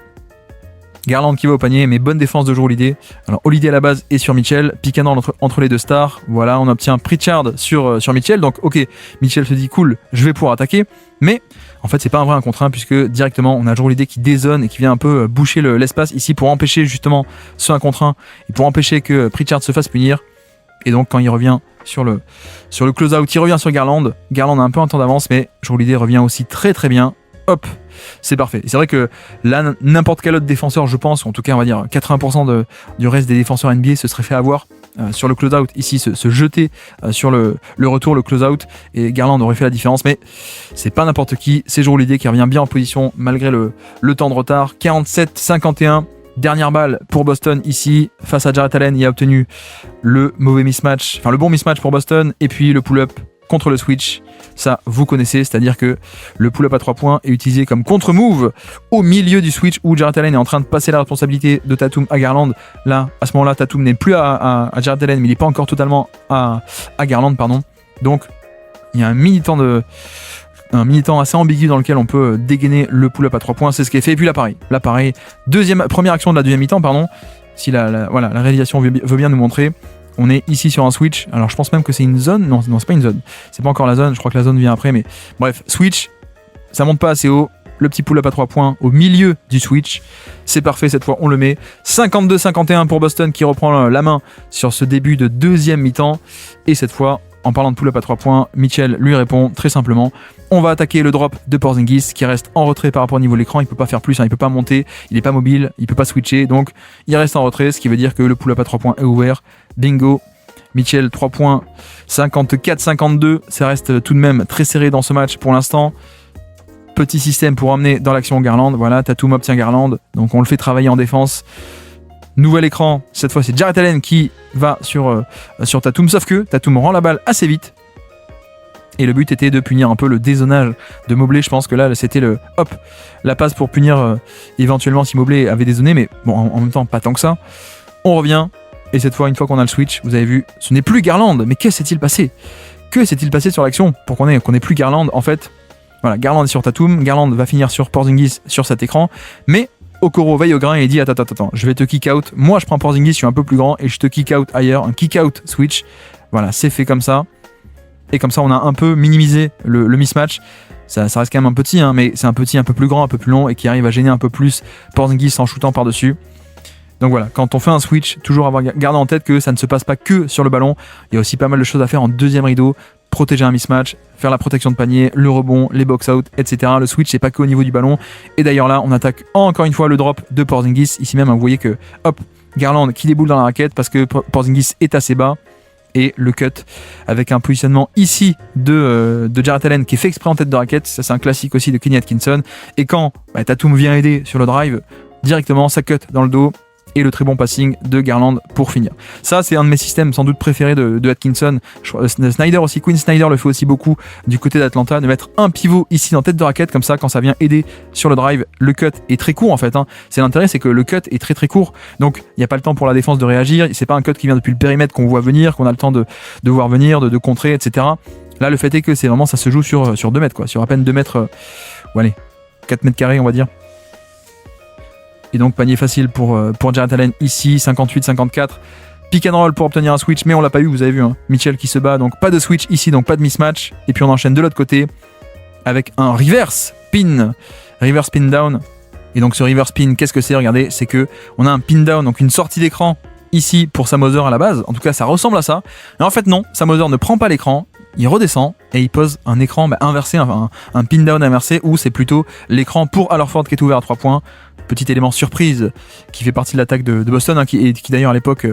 A: Garland qui va au panier, mais bonne défense de Jrue Holiday. Alors Holiday à la base et sur Mitchell, pick and roll entre les deux stars. Voilà, on obtient Pritchard sur Mitchell. Donc ok, Mitchell se dit cool, je vais pouvoir attaquer, mais en fait c'est pas un vrai 1 contre 1 puisque directement on a Jrue Holiday qui dézone et qui vient un peu boucher l'espace ici pour empêcher justement ce 1 contre 1 et pour empêcher que Pritchard se fasse punir. Et donc quand il revient sur le close-out, il revient sur Garland. Garland a un peu un temps d'avance, mais Jrue Holiday revient aussi très très bien. Hop, c'est parfait. Et c'est vrai que là, n'importe quel autre défenseur, je pense, ou en tout cas on va dire 80% du reste des défenseurs NBA se serait fait avoir sur le close-out, ici se jeter sur le retour, le close-out, et Garland aurait fait la différence, mais c'est pas n'importe qui, c'est Jrue Holiday qui revient bien en position malgré le temps de retard. 47-51, dernière balle pour Boston ici, face à Jarrett Allen, il a obtenu le bon mismatch pour Boston, et puis le pull-up contre le switch, ça vous connaissez, c'est-à-dire que le pull-up à 3 points est utilisé comme contre-move au milieu du switch où Jarrett Allen est en train de passer la responsabilité de Tatum à Garland. Là, à ce moment-là, Tatum n'est plus à Jarrett Allen, mais il n'est pas encore totalement à Garland, pardon. Donc, il y a un mini-temps assez ambigu dans lequel on peut dégainer le pull-up à 3 points, c'est ce qui est fait. Et puis là, pareil, première action de la deuxième mi-temps, pardon, si la réalisation veut bien nous montrer. On est ici sur un switch, alors je pense même que c'est une zone, non c'est pas une zone, c'est pas encore la zone, je crois que la zone vient après, mais bref, switch, ça monte pas assez haut, le petit pull-up à 3 points au milieu du switch, c'est parfait, cette fois on le met, 52-51 pour Boston qui reprend la main sur ce début de deuxième mi-temps, et cette fois, en parlant de pull-up à 3 points, Mitchell lui répond très simplement, on va attaquer le drop de Porzingis qui reste en retrait par rapport au niveau de l'écran, il peut pas faire plus, il peut pas monter, il est pas mobile, il peut pas switcher, donc il reste en retrait, ce qui veut dire que le pull-up à 3 points est ouvert. Bingo, Mitchell 3 points, 54-52, ça reste tout de même très serré dans ce match pour l'instant. Petit système pour amener dans l'action Garland, voilà, Tatum obtient Garland, donc on le fait travailler en défense. Nouvel écran, cette fois c'est Jarrett Allen qui va sur Tatum, sauf que Tatum rend la balle assez vite. Et le but était de punir un peu le dézonage de Mobley. Je pense que là, c'était la passe pour punir éventuellement si Mobley avait dézoné, mais bon, en même temps, pas tant que ça. On revient. Et cette fois, une fois qu'on a le switch, vous avez vu, ce n'est plus Garland. Mais que s'est-il passé? Que s'est-il passé sur l'action pour qu'on ait plus Garland? En fait, voilà, Garland est sur Tatum, Garland va finir sur Porzingis sur cet écran, mais Okoro veille au grain et dit attends, je vais te kick out. Moi, je prends Porzingis, je suis un peu plus grand et je te kick out ailleurs, un kick out switch. Voilà, c'est fait comme ça. Et comme ça, on a un peu minimisé le mismatch. Ça reste quand même un petit, hein, mais c'est un petit un peu plus grand, un peu plus long et qui arrive à gêner un peu plus Porzingis en shootant par-dessus. Donc voilà, quand on fait un switch, toujours garder en tête que ça ne se passe pas que sur le ballon. Il y a aussi pas mal de choses à faire en deuxième rideau. Protéger un mismatch, faire la protection de panier, le rebond, les box-out, etc. Le switch, c'est pas que au niveau du ballon. Et d'ailleurs là, on attaque encore une fois le drop de Porzingis. Ici même, vous voyez que, hop, Garland qui déboule dans la raquette parce que Porzingis est assez bas. et le cut avec un positionnement ici de Jarrett Allen qui est fait exprès en tête de raquette. Ça, c'est un classique aussi de Kenny Atkinson. Et quand Tatum vient aider sur le drive, directement ça cut dans le dos et le très bon passing de Garland pour finir. Ça, c'est un de mes systèmes sans doute préférés de Atkinson. Snyder aussi, Quinn Snyder le fait aussi beaucoup du côté d'Atlanta, de mettre un pivot ici dans tête de raquette, comme ça quand ça vient aider sur le drive, le cut est très court en fait. C'est l'intérêt, c'est que le cut est très très court, donc il n'y a pas le temps pour la défense de réagir, c'est pas un cut qui vient depuis le périmètre qu'on voit venir, qu'on a le temps de voir venir, de contrer, etc. Là, le fait est que c'est vraiment, ça se joue sur 2 mètres, quoi, sur à peine 2 mètres, 4 mètres carrés on va dire. Et donc panier facile pour Jarrett Allen ici, 58-54. Pick and roll pour obtenir un switch, mais on l'a pas eu, vous avez vu, Mitchell qui se bat, donc pas de switch ici, donc pas de mismatch. Et puis on enchaîne de l'autre côté avec un reverse pin down. Et donc ce reverse pin, qu'est-ce que c'est? Regardez, c'est que on a un pin down, donc une sortie d'écran ici pour Sam Hauser à la base. En tout cas, ça ressemble à ça. Mais en fait non, Sam Hauser ne prend pas l'écran. Il redescend et il pose un écran inversé, un pin down inversé, où c'est plutôt l'écran pour Al Horford qui est ouvert à 3 points. Petit élément surprise qui fait partie de l'attaque de Boston, qui d'ailleurs à l'époque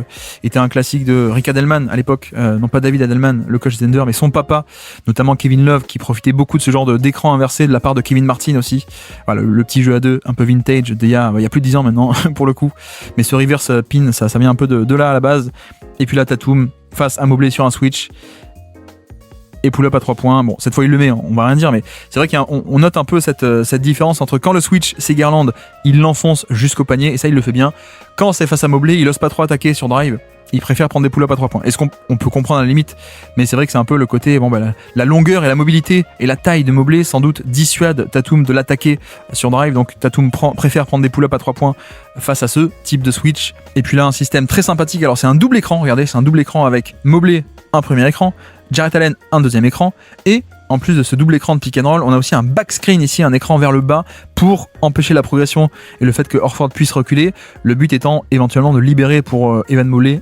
A: était un classique de Rick Adelman à l'époque, non pas David Adelman, le coach Thunder, mais son papa, notamment Kevin Love, qui profitait beaucoup de ce genre d'écran inversé de la part de Kevin Martin aussi. Voilà, le petit jeu à 2, un peu vintage, il y a plus de 10 ans maintenant pour le coup. Mais ce reverse pin, ça vient un peu de là à la base. Et puis là, Tatum face à Mobley sur un switch. Et pull-up à 3 points. Bon, cette fois il le met, on va rien dire, mais c'est vrai qu'on note un peu cette différence entre quand le switch c'est Garland, il l'enfonce jusqu'au panier, et ça il le fait bien. Quand c'est face à Mobley, il ose pas trop attaquer sur drive, il préfère prendre des pull-up à 3 points. Est-ce qu'on peut comprendre à la limite, mais c'est vrai que c'est un peu le côté, la longueur et la mobilité et la taille de Mobley sans doute dissuade Tatum de l'attaquer sur drive, donc Tatum préfère prendre des pull-up à 3 points face à ce type de switch. Et puis là, un système très sympathique, alors c'est un double écran, regardez, c'est un double écran avec Mobley, un premier écran, Jarrett Allen, un deuxième écran, et en plus de ce double écran de pick and roll, on a aussi un back screen ici, un écran vers le bas pour empêcher la progression et le fait que Horford puisse reculer, le but étant éventuellement de libérer pour Evan Mobley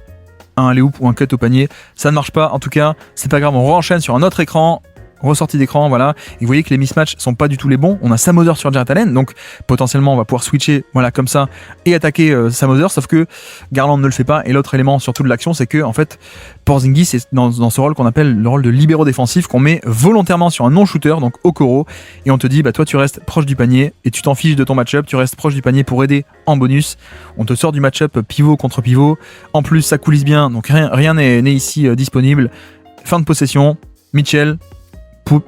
A: un alley-oop ou un cut au panier. Ça ne marche pas, en tout cas, c'est pas grave, on enchaîne sur un autre écran, ressortie d'écran, voilà, et vous voyez que les mismatchs sont pas du tout les bons. On a Sam Hauser sur Jarrett Allen, donc potentiellement on va pouvoir switcher, voilà, comme ça, et attaquer Sam Hauser, sauf que Garland ne le fait pas. Et l'autre élément surtout de l'action, c'est que en fait Porzingis est dans ce rôle qu'on appelle le rôle de libéro défensif, qu'on met volontairement sur un non-shooter, donc Okoro, et on te dit, toi tu restes proche du panier et tu t'en fiches de ton match-up, tu restes proche du panier pour aider en bonus. On te sort du match-up pivot contre pivot, en plus ça coulisse bien, donc rien n'est ici disponible. Fin de possession, Mitchell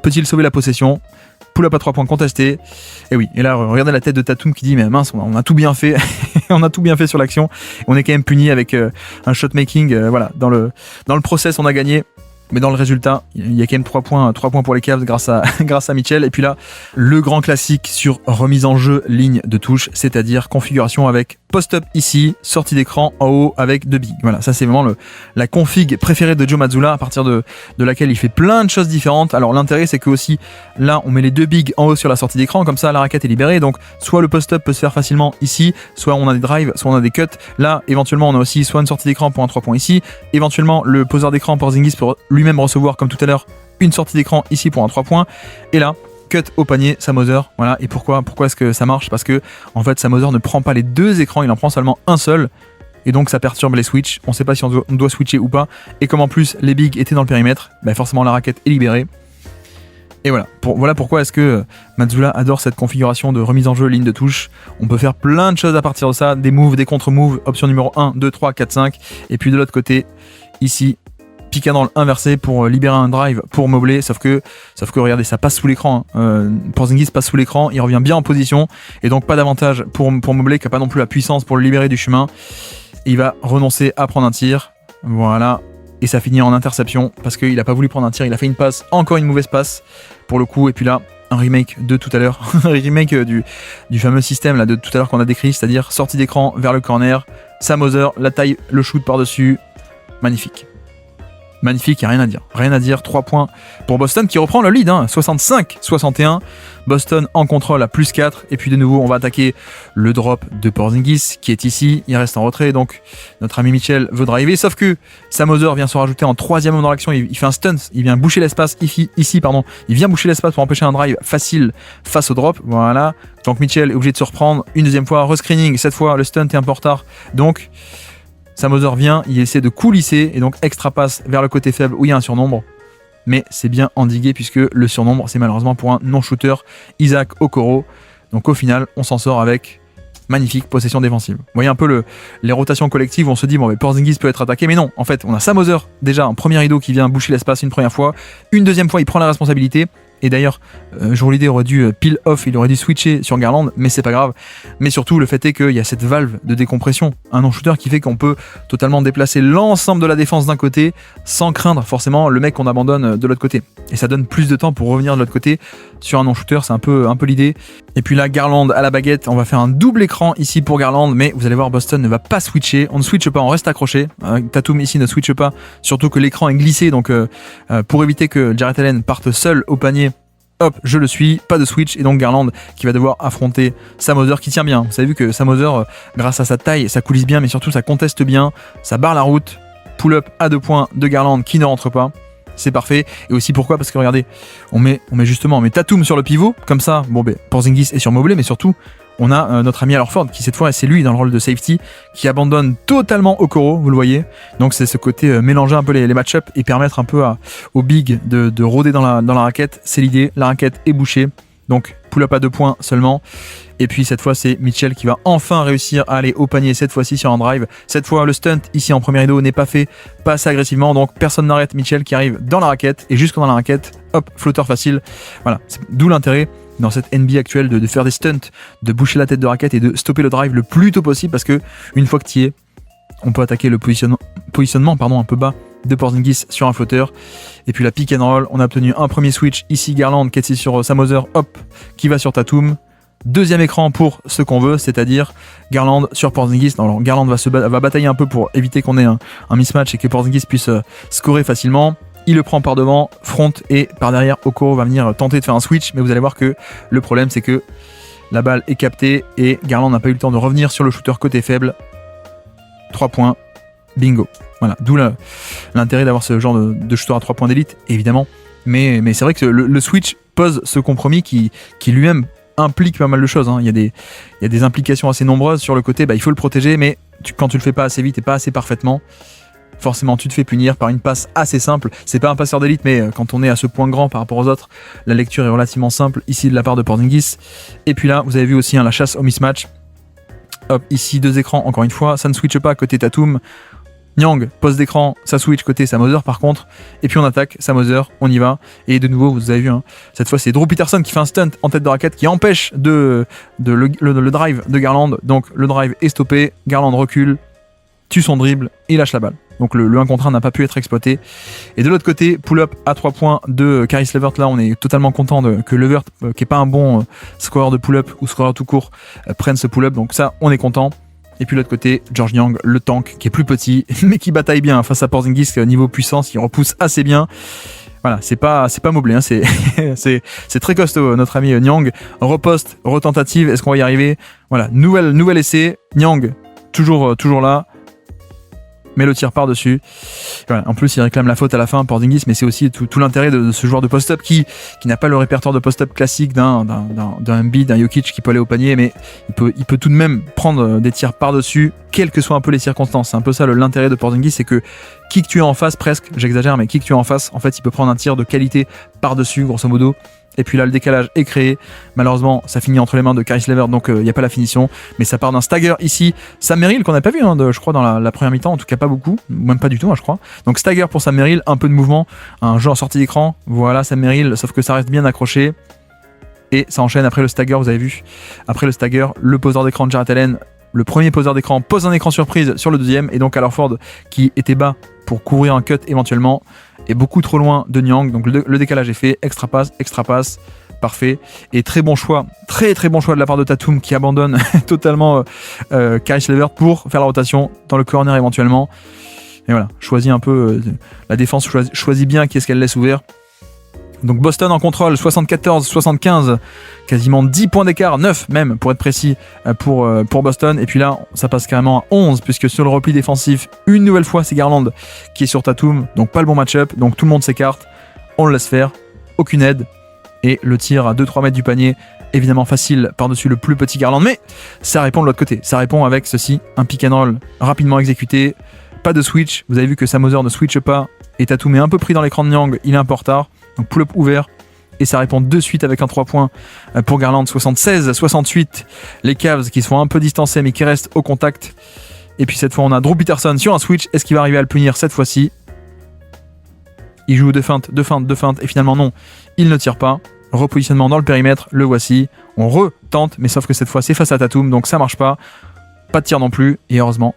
A: peut-il sauver la possession? Pull-up à 3 points contesté. Et oui, et là, regardez la tête de Tatum qui dit, mais mince, on a tout bien fait. On a tout bien fait sur l'action. On est quand même puni avec un shot making. Voilà, dans le process, on a gagné. Mais dans le résultat, il y a quand même 3 points pour les Cavs grâce à Mitchell. Et puis là, le grand classique sur remise en jeu, ligne de touche, c'est-à-dire configuration avec post-up ici, sortie d'écran en haut avec 2 bigs. Voilà, ça c'est vraiment la config préférée de Joe Mazzulla, à partir de laquelle il fait plein de choses différentes. Alors l'intérêt, c'est que aussi, là, on met les 2 bigs en haut sur la sortie d'écran, comme ça la raquette est libérée. Donc soit le post-up peut se faire facilement ici, soit on a des drives, soit on a des cuts. Là, éventuellement, on a aussi soit une sortie d'écran pour un 3 points ici, éventuellement le poseur d'écran Porzingis pour lui-même recevoir, comme tout à l'heure, une sortie d'écran ici pour un 3 points. Et là, cut au panier, Sam Hauser. Voilà. Et pourquoi est-ce que ça marche? Parce que en fait, Sam Hauser ne prend pas les 2 écrans, il en prend seulement un seul. Et donc ça perturbe les switches. On ne sait pas si on doit switcher ou pas. Et comme en plus les bigs étaient dans le périmètre, forcément la raquette est libérée. Et voilà. Voilà pourquoi est-ce que Mazzulla adore cette configuration de remise en jeu, ligne de touche. On peut faire plein de choses à partir de ça. Des moves, des contre-moves. Option numéro 1, 2, 3, 4, 5. Et puis de l'autre côté, ici, pick and roll inversé pour libérer un drive pour Mobley, sauf que regardez, ça passe sous l'écran, Porzingis passe sous l'écran, il revient bien en position, et donc pas d'avantage pour Mobley qui n'a pas non plus la puissance pour le libérer du chemin. Il va renoncer à prendre un tir, voilà, et ça finit en interception parce qu'il n'a pas voulu prendre un tir, il a fait une passe, encore une mauvaise passe pour le coup. Et puis là, un remake de tout à l'heure, un remake du fameux système là de tout à l'heure qu'on a décrit, c'est-à-dire sortie d'écran vers le corner, Sam Hauser, la taille, le shoot par-dessus, magnifique. Magnifique, il n'y a rien à dire, 3 points pour Boston qui reprend le lead, 65-61, Boston en contrôle à plus 4, et puis de nouveau on va attaquer le drop de Porzingis qui est ici, il reste en retrait, donc notre ami Mitchell veut driver, sauf que Sam Hauser vient se rajouter en 3e homme dans l'action, il fait un stunt, il vient boucher l'espace il vient boucher l'espace pour empêcher un drive facile face au drop, voilà, donc Mitchell est obligé de se reprendre une deuxième fois, rescreening, cette fois le stunt est un peu en retard, donc Sam Hauser vient, il essaie de coulisser et donc extra passe vers le côté faible où il y a un surnombre. Mais c'est bien endigué puisque le surnombre, c'est malheureusement pour un non-shooter, Isaac Okoro. Donc au final, on s'en sort avec magnifique possession défensive. Vous voyez un peu les rotations collectives où on se dit, bon, mais Porzingis peut être attaqué, mais non, en fait, on a Sam Hauser, déjà, un premier rideau qui vient boucher l'espace une première fois, une deuxième fois, il prend la responsabilité. Et d'ailleurs, Jrue Holiday aurait dû peel off, il aurait dû switcher sur Garland, mais c'est pas grave. Mais surtout, le fait est qu'il y a cette valve de décompression, un non-shooter qui fait qu'on peut totalement déplacer l'ensemble de la défense d'un côté sans craindre forcément le mec qu'on abandonne de l'autre côté. Et ça donne plus de temps pour revenir de l'autre côté sur un non-shooter, c'est un peu l'idée. Et puis là, Garland à la baguette, on va faire un double écran ici pour Garland, mais vous allez voir, Boston ne va pas switcher, on ne switche pas, on reste accroché. Tatum ici ne switche pas, surtout que l'écran est glissé, donc pour éviter que Jarrett Allen parte seul au panier, hop, je le suis, pas de switch, et donc Garland qui va devoir affronter Sam Hauser qui tient bien. Vous avez vu que Sam Hauser, grâce à sa taille, ça coulisse bien, mais surtout ça conteste bien, ça barre la route. Pull-up à 2 points de Garland qui ne rentre pas. C'est parfait. Et aussi pourquoi ? Parce que regardez, on met Tatum sur le pivot, comme ça, bon ben Porzingis est sur Mobley, mais surtout on a notre ami Al Horford qui cette fois c'est lui dans le rôle de safety qui abandonne totalement Okoro, vous le voyez. Donc c'est ce côté mélanger un peu les match-up et permettre un peu au big de rôder dans la raquette. C'est l'idée, la raquette est bouchée. Donc pull-up à 2 points seulement. Et puis cette fois c'est Mitchell qui va enfin réussir à aller au panier, cette fois-ci sur un drive. Cette fois le stunt ici en premier rideau n'est pas fait, pas assez agressivement, donc personne n'arrête Mitchell qui arrive dans la raquette et jusque dans la raquette, hop, flotteur facile. Voilà, d'où l'intérêt dans cette NBA actuelle de faire des stunts, de boucher la tête de raquette et de stopper le drive le plus tôt possible parce que une fois que tu y es, on peut attaquer le positionnement un peu bas de Porzingis sur un flotteur. Et puis la pick and roll, on a obtenu un premier switch ici, Garland qui est sur Sam Hauser, hop, qui va sur Tatum. Deuxième écran pour ce qu'on veut, c'est-à-dire Garland sur Porzingis. Alors Garland va batailler un peu pour éviter qu'on ait un mismatch et que Porzingis puisse scorer facilement. Il le prend par devant, front, et par derrière Okoro va venir tenter de faire un switch, mais vous allez voir que le problème c'est que la balle est captée et Garland n'a pas eu le temps de revenir sur le shooter côté faible. 3 points, bingo. Voilà, d'où l'intérêt d'avoir ce genre de shooter à 3 points d'élite, évidemment. Mais c'est vrai que le switch pose ce compromis qui lui-même implique pas mal de choses. Il y a des implications assez nombreuses sur le côté, il faut le protéger, mais quand tu le fais pas assez vite et pas assez parfaitement, forcément tu te fais punir par une passe assez simple. C'est pas un passeur d'élite, mais quand on est à ce point grand par rapport aux autres, la lecture est relativement simple ici de la part de Porzingis. Et puis là, vous avez vu aussi la chasse au mismatch. Hop, ici 2 écrans, encore une fois, ça ne switche pas côté Tatum. Niang, poste d'écran, ça switch côté Sam Hauser par contre, et puis on attaque Sam Hauser, on y va, et de nouveau vous avez vu, cette fois c'est Drew Peterson qui fait un stunt en tête de raquette qui empêche le drive de Garland, donc le drive est stoppé, Garland recule, tue son dribble et lâche la balle. Donc le 1 contre 1 n'a pas pu être exploité. Et de l'autre côté, pull-up à 3 points de Caris LeVert. Là, on est totalement content que LeVert, qui n'est pas un bon scoreur de pull-up ou scoreur tout court, prenne ce pull-up. Donc ça, on est content. Et puis de l'autre côté, Georges Niang, le tank, qui est plus petit, mais qui bataille bien face à Porzingis, niveau puissance, il repousse assez bien. Voilà, c'est pas Mobley, c'est très costaud, notre ami Niang. Reposte, retentative, est-ce qu'on va y arriver ? Voilà, nouvel essai, Niang, toujours là. Mais le tir par-dessus. Voilà. En plus, il réclame la faute à la fin, Porzingis, mais c'est aussi tout l'intérêt de ce joueur de post-up qui n'a pas le répertoire de post-up classique d'un Embiid, d'un Jokic qui peut aller au panier, mais il peut tout de même prendre des tirs par-dessus, quelles que soient un peu les circonstances. C'est un peu ça l'intérêt de Porzingis, c'est que qui que tu es en face, presque, j'exagère, mais qui que tu es en face, en fait, il peut prendre un tir de qualité par-dessus, grosso modo. Et puis là, le décalage est créé. Malheureusement, ça finit entre les mains de Caris LeVert, donc il n'y a pas la finition. Mais ça part d'un stagger ici. Sam Merrill, qu'on n'a pas vu, je crois, dans la première mi-temps. En tout cas, pas beaucoup. Même pas du tout, je crois. Donc stagger pour Sam Merrill, un peu de mouvement. Un jeu en sortie d'écran. Voilà, Sam Merrill, sauf que ça reste bien accroché. Et ça enchaîne après le stagger, vous avez vu. Après le stagger, le poseur d'écran de Jarrett Allen. Le premier poseur d'écran pose un écran surprise sur le deuxième. Et donc Al Horford, qui était bas pour couvrir un cut éventuellement, est beaucoup trop loin de Niang, donc le décalage est fait, extra passe, parfait, et très bon choix de la part de Tatum qui abandonne totalement Caris LeVert pour faire la rotation dans le corner éventuellement. Et voilà, choisit un peu la défense, choisit bien qui est-ce qu'elle laisse ouvert. Donc Boston en contrôle, 74-75, quasiment 10 points d'écart, 9 même pour être précis pour Boston. Et puis là, ça passe carrément à 11 puisque sur le repli défensif, une nouvelle fois, c'est Garland qui est sur Tatum. Donc pas le bon match-up, donc tout le monde s'écarte, on le laisse faire, aucune aide. Et le tir à 2-3 mètres du panier, évidemment facile par-dessus le plus petit Garland, mais ça répond de l'autre côté. Ça répond avec ceci, un pick and roll rapidement exécuté, pas de switch. Vous avez vu que Sam Hauser ne switche pas et Tatum est un peu pris dans l'écran de Niang, il est un peu en retard. Donc pull-up ouvert et ça répond de suite avec un 3 points pour Garland, 76-68. Les Cavs qui se font un peu distancer mais qui restent au contact. Et puis cette fois on a Drew Peterson sur un switch. Est-ce qu'il va arriver à le punir cette fois-ci? Il joue de feinte et finalement non, il ne tire pas. Repositionnement dans le périmètre, le voici. On retente, mais sauf que cette fois c'est face à Tatum, donc ça marche pas. Pas de tir non plus, et heureusement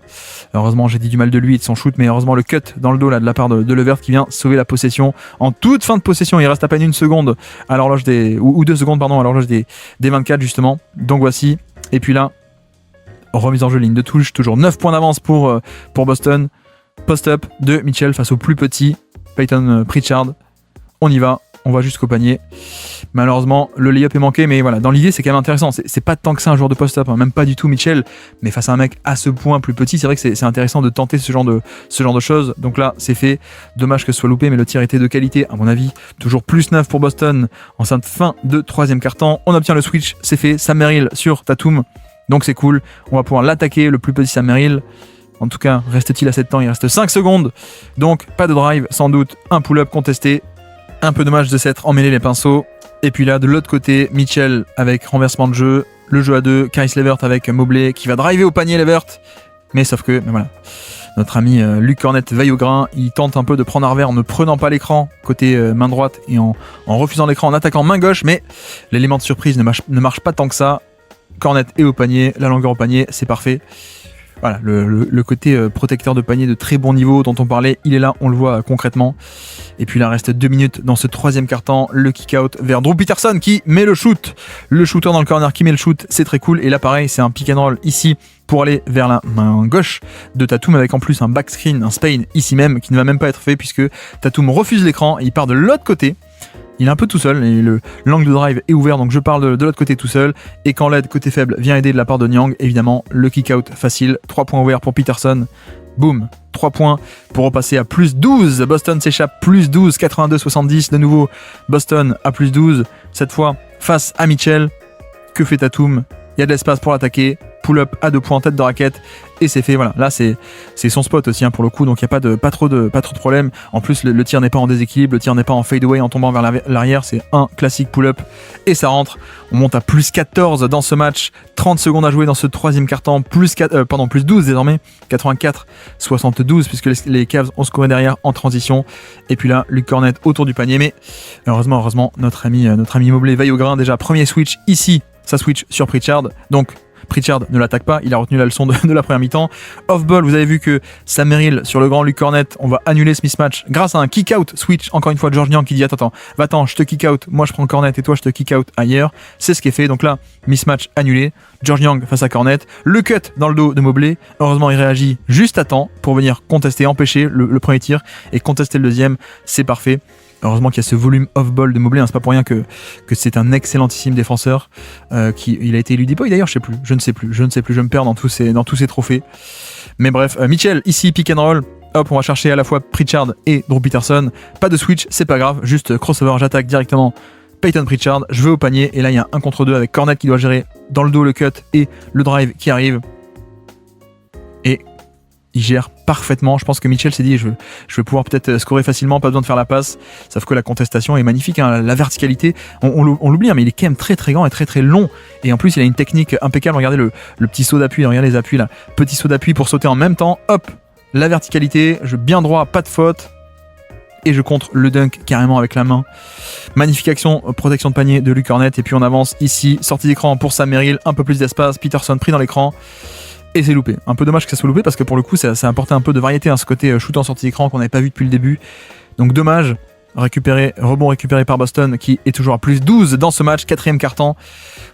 A: j'ai dit du mal de lui et de son shoot, mais heureusement le cut dans le dos là de la part de Levert qui vient sauver la possession. En toute fin de possession, il reste à peine une seconde à l'horloge ou 2 secondes pardon, à l'horloge des 24 justement. Donc voici, et puis là, remise en jeu ligne de touche, toujours 9 points d'avance pour Boston. Post-up de Mitchell face au plus petit Peyton Pritchard. On y va. On va jusqu'au panier. Malheureusement, le lay-up est manqué, mais voilà, dans l'idée, c'est quand même intéressant. C'est pas tant que ça un joueur de post-up, hein, même pas du tout Mitchell, mais face à un mec à ce point plus petit, c'est vrai que c'est intéressant de tenter ce genre de choses. Donc là, c'est fait. Dommage que ce soit loupé, mais le tir était de qualité, à mon avis. Toujours plus 9 pour Boston en cette fin de 3e quart-temps. On obtient le switch, c'est fait. Sam Merrill sur Tatum, donc c'est cool. On va pouvoir l'attaquer, le plus petit Sam Merrill. En tout cas, reste-t-il assez de temps? Il reste 5 secondes. Donc, pas de drive, sans doute. Un pull-up contesté. Un peu dommage de s'être emmêlé les pinceaux. Et puis là, de l'autre côté, Mitchell avec renversement de jeu. Le jeu à 2. Caris Levert avec Mobley qui va driver au panier Levert. Mais sauf que, voilà. Notre ami Luke Cornett veille au grain. Il tente un peu de prendre un revers en ne prenant pas l'écran côté main droite et en refusant l'écran en attaquant main gauche. Mais l'élément de surprise ne marche pas tant que ça. Cornett est au panier. La longueur au panier, c'est parfait. Voilà, le côté protecteur de panier de très bon niveau dont on parlait, il est là, on le voit concrètement. Et puis là, reste 2 minutes dans ce 3e quart-temps. Le kick-out vers Drew Peterson qui met le shoot. Le shooter dans le corner qui met le shoot, c'est très cool. Et là, pareil, c'est un pick and roll ici pour aller vers la main gauche de Tatum avec en plus un backscreen, un Spain ici même qui ne va même pas être fait puisque Tatum refuse l'écran et il part de l'autre côté. Il est un peu tout seul et l'angle de drive est ouvert, donc je parle de l'autre côté tout seul. Et quand l'aide côté faible vient aider de la part de Niang, évidemment, le kick-out facile. 3 points ouverts pour Peterson. Boum, 3 points pour repasser à plus 12. Boston s'échappe, plus 12, 82-70. De nouveau, Boston à plus 12. Cette fois, face à Mitchell. Que fait Tatum? Il y a de l'espace pour l'attaquer. Pull-up à 2 points, tête de raquette. Et c'est fait, voilà. Là, c'est son spot aussi, hein, pour le coup. Donc, il n'y a pas trop de problème. En plus, le tir n'est pas en déséquilibre. Le tir n'est pas en fade-away en tombant vers l'arrière. C'est un classique pull-up. Et ça rentre. On monte à plus 14 dans ce match. 30 secondes à jouer dans ce 3e quart-temps. Plus 12 désormais. 84-72, puisque les Cavs ont scoré derrière en transition. Et puis là, Luke Cornett autour du panier. Mais heureusement, notre ami Mobley veille au grain. Déjà, premier switch ici. Ça switch sur Pritchard. Donc, Pritchard ne l'attaque pas, il a retenu la leçon de la première mi-temps. Off-ball, vous avez vu que Sam Merrill sur le grand Luke Cornett, on va annuler ce mismatch grâce à un kick-out switch. Encore une fois, George Niang qui dit attends, va-t'en, je te kick-out, moi je prends Cornett et toi je te kick-out ailleurs. C'est ce qui est fait, donc là, mismatch annulé. George Niang face à Cornett, le cut dans le dos de Mobley. Heureusement, il réagit juste à temps pour venir contester, empêcher le premier tir et contester le deuxième. C'est parfait. Heureusement qu'il y a ce volume off-ball de Mobley, hein, c'est pas pour rien que c'est un excellentissime défenseur. Il a été élu Boy d'ailleurs, je ne sais plus, je me perds dans tous ces trophées. Mais bref, Mitchell, ici, pick and roll. Hop, on va chercher à la fois Pritchard et Drew Peterson. Pas de switch, c'est pas grave, juste crossover, j'attaque directement Peyton Pritchard, je vais au panier, et là il y a un contre 2 avec Cornett qui doit gérer dans le dos le cut et le drive qui arrive. Et il gère parfaitement. Je pense que Mitchell s'est dit je vais pouvoir peut-être scorer facilement, pas besoin de faire la passe. Sauf que la contestation est magnifique, hein. La verticalité, on l'oublie, hein, mais il est quand même très très grand et très très long. Et en plus, il a une technique impeccable. Regardez le petit saut d'appui, regardez les appuis là. Petit saut d'appui pour sauter en même temps. Hop, la verticalité, bien droit, pas de faute. Et je contre le dunk carrément avec la main. Magnifique action, protection de panier de Luke Cornett. Et puis on avance ici, sortie d'écran pour Sam Merrill, un peu plus d'espace. Peterson pris dans l'écran. Et c'est loupé. Un peu dommage que ça soit loupé parce que pour le coup, ça a apporté un peu de variété, hein, ce côté shoot en sortie d'écran qu'on n'avait pas vu depuis le début. Donc dommage. Rebond récupéré par Boston qui est toujours à plus 12 dans ce match, 4e quart-temps.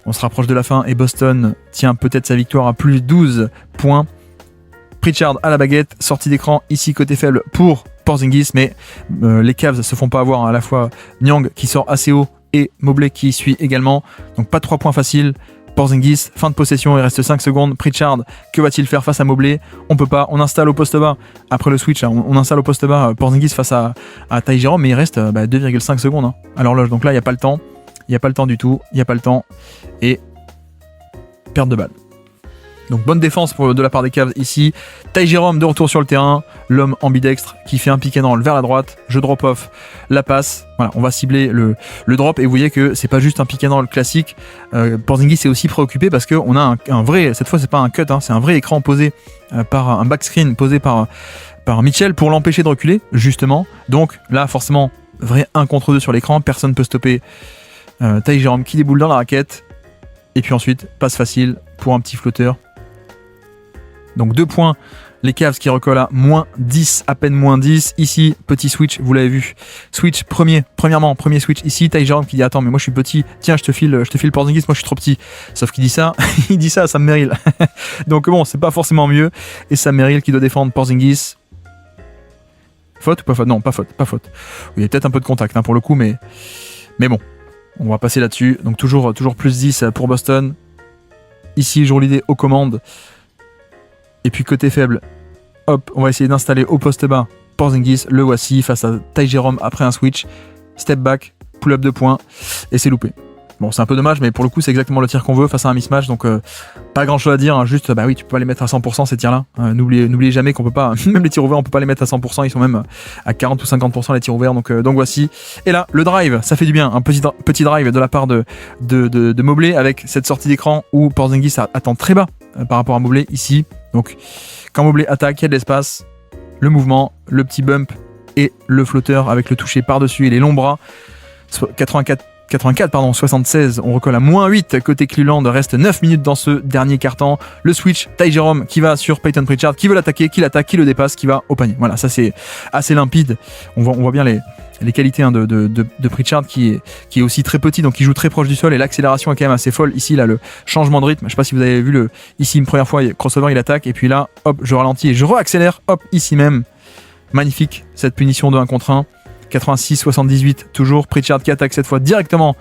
A: On se rapproche de la fin et Boston tient peut-être sa victoire à plus 12 points. Pritchard à la baguette, sortie d'écran ici côté faible pour Porzingis, mais les Cavs se font pas avoir, hein, à la fois Niang qui sort assez haut et Mobley qui suit également. Donc pas 3 points faciles. Porzingis, fin de possession, il reste 5 secondes. Pritchard, que va-t-il faire face à Mobley? On peut pas, on installe au poste bas. Après le switch, on installe au poste bas Porzingis face à Ty Jerome, mais il reste 2,5 secondes, hein, à l'horloge. Donc là, il n'y a pas le temps. il n'y a pas le temps du tout, il n'y a pas le temps, et perte de balle. Donc bonne défense de la part des Cavs ici. Ty Jerome de retour sur le terrain, l'homme ambidextre qui fait un pick and roll vers la droite, je drop off la passe. Voilà, on va cibler le drop et vous voyez que c'est pas juste un pick and roll classique. Porzingis est aussi préoccupé parce qu'on a un vrai, cette fois c'est pas un cut, c'est un vrai écran posé par un backscreen posé par Mitchell pour l'empêcher de reculer justement. Donc là forcément vrai 1 contre 2 sur l'écran, personne peut stopper Ty Jerome qui déboule dans la raquette et puis ensuite passe facile pour un petit flotteur. Donc 2 points, les Cavs qui recollent à moins 10, à peine moins 10. Ici, petit switch, vous l'avez vu. Switch, premier switch ici. Ty Jerome qui dit attends, mais moi je suis petit, tiens, je te file Porzingis, moi je suis trop petit. Sauf qu'il dit ça, il dit ça à Sam Merrill. Donc bon, c'est pas forcément mieux. Et Sam Merrill qui doit défendre Porzingis. Faute ou pas faute? Non, pas faute. Il y a peut-être un peu de contact pour le coup, mais bon, on va passer là-dessus. Donc toujours plus 10 pour Boston. Ici, jour l'idée aux commandes. Et puis côté faible, hop, on va essayer d'installer au poste bas Porzingis, le voici face à Ty Jerome après un switch, step back, pull-up 2 points, et c'est loupé. Bon, c'est un peu dommage, mais pour le coup, c'est exactement le tir qu'on veut face à un mismatch, donc pas grand-chose à dire, juste, bah oui, tu peux pas les mettre à 100% ces tirs-là. N'oubliez jamais qu'on peut pas, même les tirs ouverts, on peut pas les mettre à 100%, ils sont même à 40 ou 50% les tirs ouverts, donc voici. Et là, le drive, ça fait du bien, un petit drive de la part de Mobley avec cette sortie d'écran où Porzingis attend très bas par rapport à Mobley ici. Donc, quand Mobley attaque, il y a de l'espace, le mouvement, le petit bump et le flotteur avec le toucher par-dessus et les longs bras. 76, on recolle à moins 8 côté Cleveland, reste 9 minutes dans ce dernier quart-temps. Le switch, Ty Jerome qui va sur Payton Pritchard, qui veut l'attaquer, qui l'attaque, qui le dépasse, qui va au panier. Voilà, ça c'est assez limpide. On voit bien les qualités de Pritchard qui est aussi très petit, donc il joue très proche du sol et l'accélération est quand même assez folle. Ici, là, le changement de rythme, je sais pas si vous avez vu ici une première fois, crossover, il attaque et puis là, hop, je ralentis et je réaccélère, hop, ici même. Magnifique, cette punition de 1 contre 1. 86-78, toujours Pritchard qui attaque cette fois directement.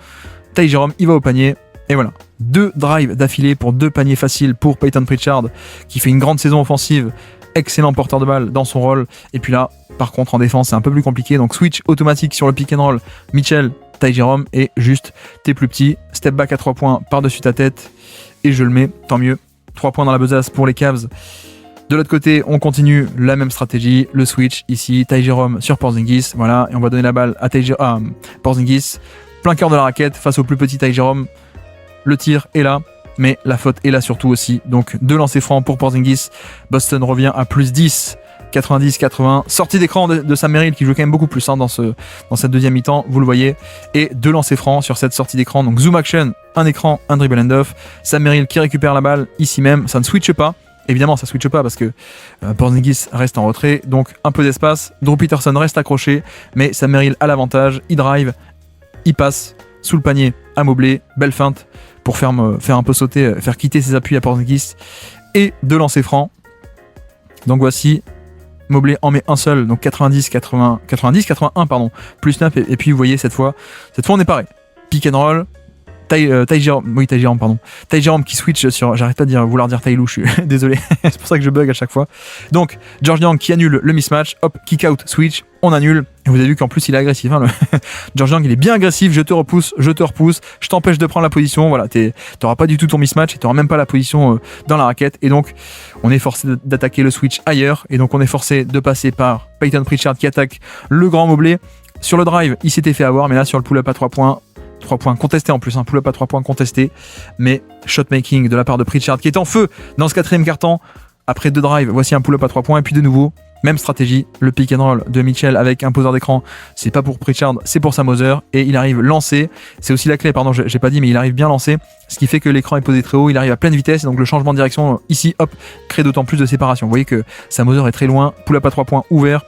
A: Ty Jerome, il va au panier. Et voilà, 2 drives d'affilée pour 2 paniers faciles pour Payton Pritchard qui fait une grande saison offensive. Excellent porteur de balle dans son rôle. Et puis là, par contre, en défense, c'est un peu plus compliqué. Donc switch automatique sur le pick and roll. Mitchell, Ty Jerome et juste, t'es plus petit. Step back à 3 points par-dessus ta tête. Et je le mets, tant mieux. 3 points dans la besace pour les Cavs. De l'autre côté, on continue la même stratégie, le switch ici, Ty Jerome sur Porzingis, voilà, et on va donner la balle à Porzingis, plein cœur de la raquette face au plus petit Ty Jerome. Le tir est là, mais la faute est là surtout aussi. Donc 2 lancers francs pour Porzingis. Boston revient à plus 10, 90-80. Sortie d'écran de Sam Merrill qui joue quand même beaucoup plus dans cette deuxième mi-temps, vous le voyez. Et 2 lancers francs sur cette sortie d'écran. Donc zoom action, un écran, un dribble and off. Sam Merrill qui récupère la balle ici même, ça ne switche pas. Évidemment, ça switche pas parce que Porzingis reste en retrait, donc un peu d'espace. Drew Peterson reste accroché, mais Sam Merrill a l'avantage. Il drive, il passe sous le panier à Mobley. Belle feinte pour faire un peu sauter, faire quitter ses appuis à Porzingis. Et 2 lancers francs. Donc voici, Mobley en met un seul, donc 81 pardon, plus 9. Et puis vous voyez cette fois on est pareil. Pick and roll. Ty Jerome qui switch sur, j'arrête pas de vouloir dire Ty Lue, je suis désolé, c'est pour ça que je bug à chaque fois. Donc George Niang qui annule le mismatch, hop, kick out, switch, on annule. Et vous avez vu qu'en plus il est agressif, George Niang il est bien agressif, je te repousse, je t'empêche de prendre la position, voilà, t'auras pas du tout ton mismatch et t'auras même pas la position dans la raquette. Et donc on est forcé d'attaquer le switch ailleurs, et donc on est forcé de passer par Payton Pritchard qui attaque le grand Mobley. Sur le drive, il s'était fait avoir, mais là sur le pull-up à 3 points contesté en plus, un pull-up à 3 points contesté, mais shot-making de la part de Pritchard qui est en feu dans ce 4e quart-temps. Après 2 drives, voici un pull-up à 3 points, et puis de nouveau, même stratégie, le pick and roll de Mitchell avec un poseur d'écran, c'est pas pour Pritchard, c'est pour Sam Hauser, et il arrive lancé, c'est aussi la clé, pardon, j'ai pas dit, mais il arrive bien lancé, ce qui fait que l'écran est posé très haut, il arrive à pleine vitesse, et donc le changement de direction ici, hop, crée d'autant plus de séparation. Vous voyez que Sam Hauser est très loin, pull-up à 3 points ouvert,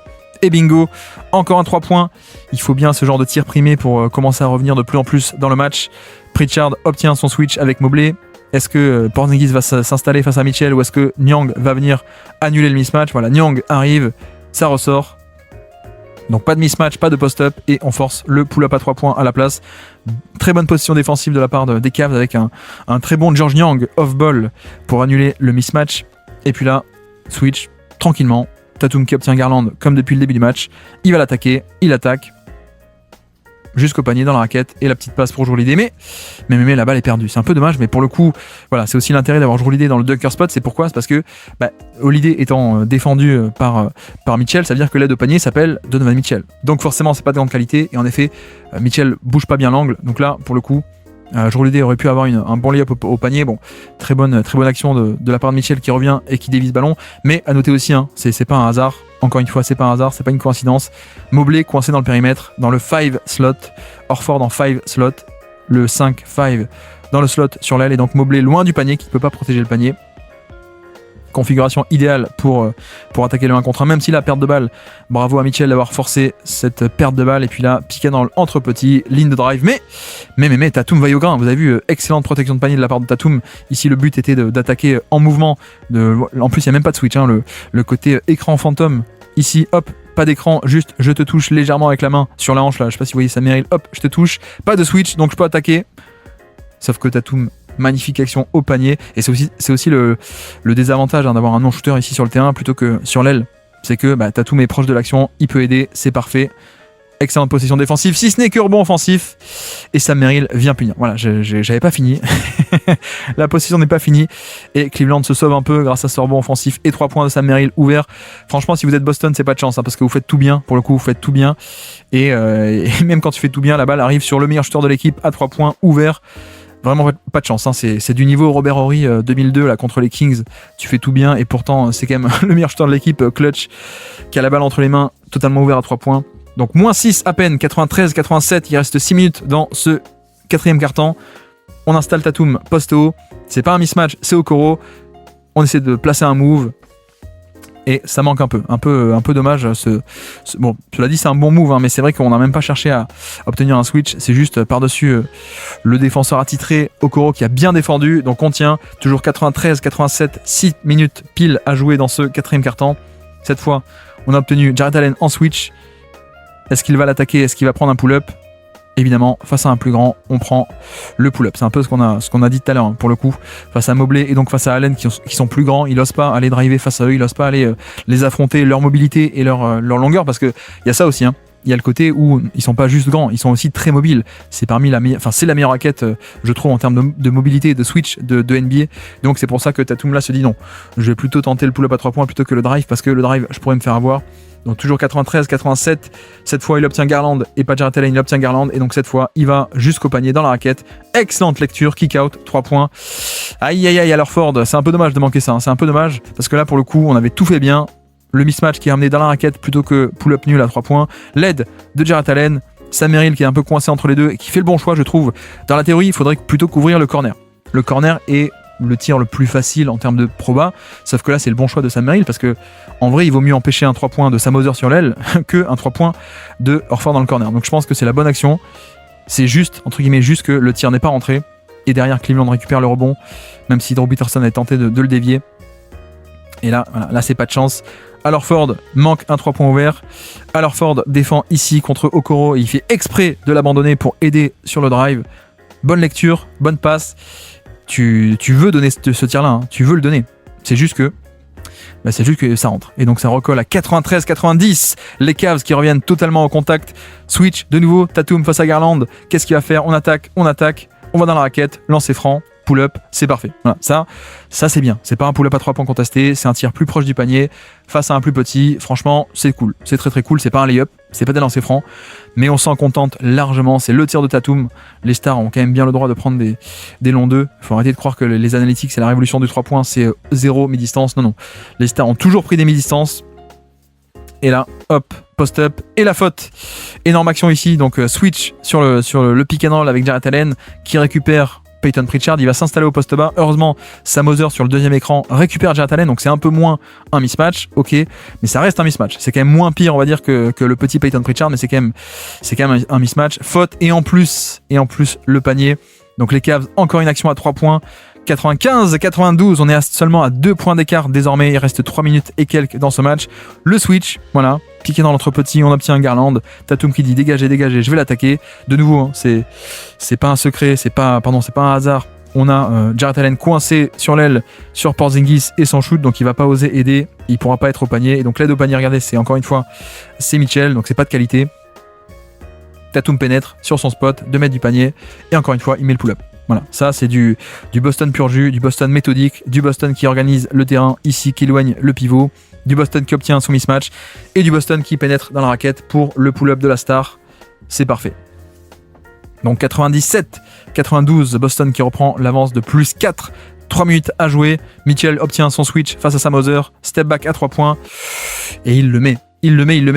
A: et bingo, encore un 3 points. Il faut bien ce genre de tir primé pour commencer à revenir de plus en plus dans le match. Pritchard obtient son switch avec Mobley. Est-ce que Porzingis va s'installer face à Mitchell, ou est-ce que Niang va venir annuler le mismatch? Voilà, Niang arrive, ça ressort. Donc pas de mismatch, pas de post-up, et on force le pull-up à 3 points à la place. Très bonne position défensive de la part des Cavs avec un très bon George Niang off-ball pour annuler le mismatch. Et puis là, switch tranquillement. Tatum qui obtient Garland comme depuis le début du match. Il va l'attaquer, il attaque. jusqu'au panier dans la raquette et la petite passe pour Holiday. Mais la balle est perdue. C'est un peu dommage, mais pour le coup, voilà, c'est aussi l'intérêt d'avoir Holiday dans le dunker spot. C'est pourquoi ? C'est parce que Holiday étant défendu par Mitchell, ça veut dire que l'aide au panier s'appelle Donovan Mitchell. Donc forcément, c'est pas de grande qualité. Et en effet, Mitchell bouge pas bien l'angle. Donc là, pour le coup, Holiday aurait pu avoir un bon layup au panier. Bon, très bonne action de la part de Mitchell qui revient et qui dévisse ballon. Mais à noter aussi, c'est pas un hasard. Encore une fois, c'est pas un hasard, c'est pas une coïncidence. Mobley coincé dans le périmètre, dans le 5 slot. Horford en 5 slot. Le 5 dans le slot sur l'aile. Et donc Mobley loin du panier qui ne peut pas protéger le panier. Configuration idéale pour attaquer le 1 contre 1, même si la perte de balle, bravo à Mitchell d'avoir forcé cette perte de balle, et puis là, pick and roll entre petits, ligne de drive, mais Tatum va y au grain, vous avez vu, excellente protection de panier de la part de Tatum, ici le but était d'attaquer en mouvement, en plus il n'y a même pas de switch, le côté écran fantôme, ici, hop, pas d'écran, juste je te touche légèrement avec la main sur la hanche là, je sais pas si vous voyez ça Meryl, hop, je te touche, pas de switch, donc je peux attaquer, sauf que Tatum, magnifique action au panier, et c'est aussi le désavantage d'avoir un non-shooter ici sur le terrain plutôt que sur l'aile, c'est que Tatum est proche de l'action, il peut aider, c'est parfait, excellente possession défensive, si ce n'est que rebond offensif, et Sam Merrill vient punir. Voilà, j'avais pas fini, la possession n'est pas finie, et Cleveland se sauve un peu grâce à ce rebond offensif et 3 points de Sam Merrill ouvert. Franchement, si vous êtes Boston, c'est pas de chance, parce que vous faites tout bien, pour le coup vous faites tout bien, et même quand tu fais tout bien, la balle arrive sur le meilleur shooter de l'équipe à 3 points ouvert. Vraiment pas de chance, c'est du niveau Robert Horry 2002 là, contre les Kings, tu fais tout bien et pourtant c'est quand même le meilleur shooter de l'équipe, Clutch, qui a la balle entre les mains, totalement ouvert à 3 points. Donc moins 6 à peine, 93-87, il reste 6 minutes dans ce 4e quart-temps. On installe Tatum poste haut, c'est pas un mismatch, c'est Okoro, on essaie de placer un move. Et ça manque un peu dommage. Bon, cela dit, c'est un bon move, mais c'est vrai qu'on n'a même pas cherché à obtenir un switch. C'est juste par-dessus le défenseur attitré Okoro qui a bien défendu. Donc on tient toujours 93-87, 6 minutes pile à jouer dans ce 4e quart-temps. Cette fois, on a obtenu Jarrett Allen en switch. Est-ce qu'il va l'attaquer ? Est-ce qu'il va prendre un pull-up ? Évidemment, face à un plus grand, on prend le pull-up. C'est un peu ce qu'on a dit tout à l'heure, pour le coup. Face à Mobley et donc face à Allen qui sont plus grands, ils n'osent pas aller driver face à eux, ils n'osent pas aller les affronter, leur mobilité et leur longueur, parce qu'il y a ça aussi. Il y a le côté où ils sont pas juste grands, ils sont aussi très mobiles. C'est c'est la meilleure raquette, je trouve, en termes de mobilité et de switch de NBA. Donc c'est pour ça que Tatum là se dit non, je vais plutôt tenter le pull-up à 3 points plutôt que le drive, parce que le drive, je pourrais me faire avoir. Donc toujours 93-87, cette fois il obtient Garland et pas Jarrett Allen, il obtient Garland, et donc cette fois il va jusqu'au panier dans la raquette. Excellente lecture, kick out, 3 points. Aïe alors Ford, c'est un peu dommage de manquer ça, c'est un peu dommage, parce que là pour le coup on avait tout fait bien. Le mismatch qui est amené dans la raquette plutôt que pull-up nul à 3 points. L'aide de Jarrett Allen, Sam Merrill qui est un peu coincé entre les deux et qui fait le bon choix, je trouve. Dans la théorie, il faudrait plutôt couvrir le corner. Le corner est le tir le plus facile en termes de proba, sauf que là c'est le bon choix de Sam Merrill, parce que en vrai il vaut mieux empêcher un 3 points de Sam Hauser sur l'aile que un 3 points de Horford dans le corner. Donc je pense que c'est la bonne action. C'est juste, entre guillemets, juste que le tir n'est pas rentré, et derrière Cleveland récupère le rebond, même si Drew Peterson a tenté de le dévier. Et là, voilà, là c'est pas de chance. Alors Ford manque un 3 points ouvert. Alors Ford défend ici contre Okoro et il fait exprès de l'abandonner pour aider sur le drive. Bonne lecture, bonne passe. Tu veux donner ce tir-là, tu veux le donner. C'est juste que ça rentre. Et donc ça recolle à 93-90. Les Cavs qui reviennent totalement au contact. Switch de nouveau, Tatum face à Garland. Qu'est-ce qu'il va faire ? On attaque. On va dans la raquette, lancer franc. Pull-up, c'est parfait. Voilà, ça c'est bien. C'est pas un pull-up à 3 points contesté, c'est un tir plus proche du panier face à un plus petit. Franchement, c'est cool. C'est très très cool. C'est pas un lay-up, c'est pas des lancers francs, mais on s'en contente largement. C'est le tir de Tatum. Les stars ont quand même bien le droit de prendre des longs 2. Faut arrêter de croire que les analytics, c'est la révolution du 3 points, c'est 0 mi-distance. Non. Les stars ont toujours pris des mi-distances. Et là, hop, post-up et la faute. Énorme action ici. Donc switch sur le pick and roll avec Jarrett Allen qui récupère Peyton Pritchard, il va s'installer au poste bas. Heureusement, Sam Hauser sur le deuxième écran récupère Jarrett Allen, donc c'est un peu moins un mismatch, ok, mais ça reste un mismatch. C'est quand même moins pire, on va dire, que le petit Peyton Pritchard, mais c'est quand même un mismatch. Faute et en plus le panier. Donc les Cavs, encore une action à 3 points. 95-92, on est seulement à 2 points d'écart désormais, il reste 3 minutes et quelques dans ce match. Le switch, voilà, piqué dans l'entre-petit, on obtient un Garland, Tatum qui dit dégagez, je vais l'attaquer. De nouveau, c'est pas un secret, c'est pas un hasard. On a Jarrett Allen coincé sur l'aile sur Porzingis et son shoot, donc il va pas oser aider, il pourra pas être au panier. Et donc l'aide au panier, regardez, c'est encore une fois, c'est Mitchell, donc c'est pas de qualité. Tatum pénètre sur son spot, 2 mètres du panier, et encore une fois, il met le pull-up. Voilà, ça c'est du Boston pur jus, du Boston méthodique, du Boston qui organise le terrain, ici qui éloigne le pivot, du Boston qui obtient son mismatch, et du Boston qui pénètre dans la raquette pour le pull-up de la star. C'est parfait. Donc 97-92, Boston qui reprend l'avance de plus 4. 3 minutes à jouer, Mitchell obtient son switch face à Sam Hauser, step back à 3 points, et il le met,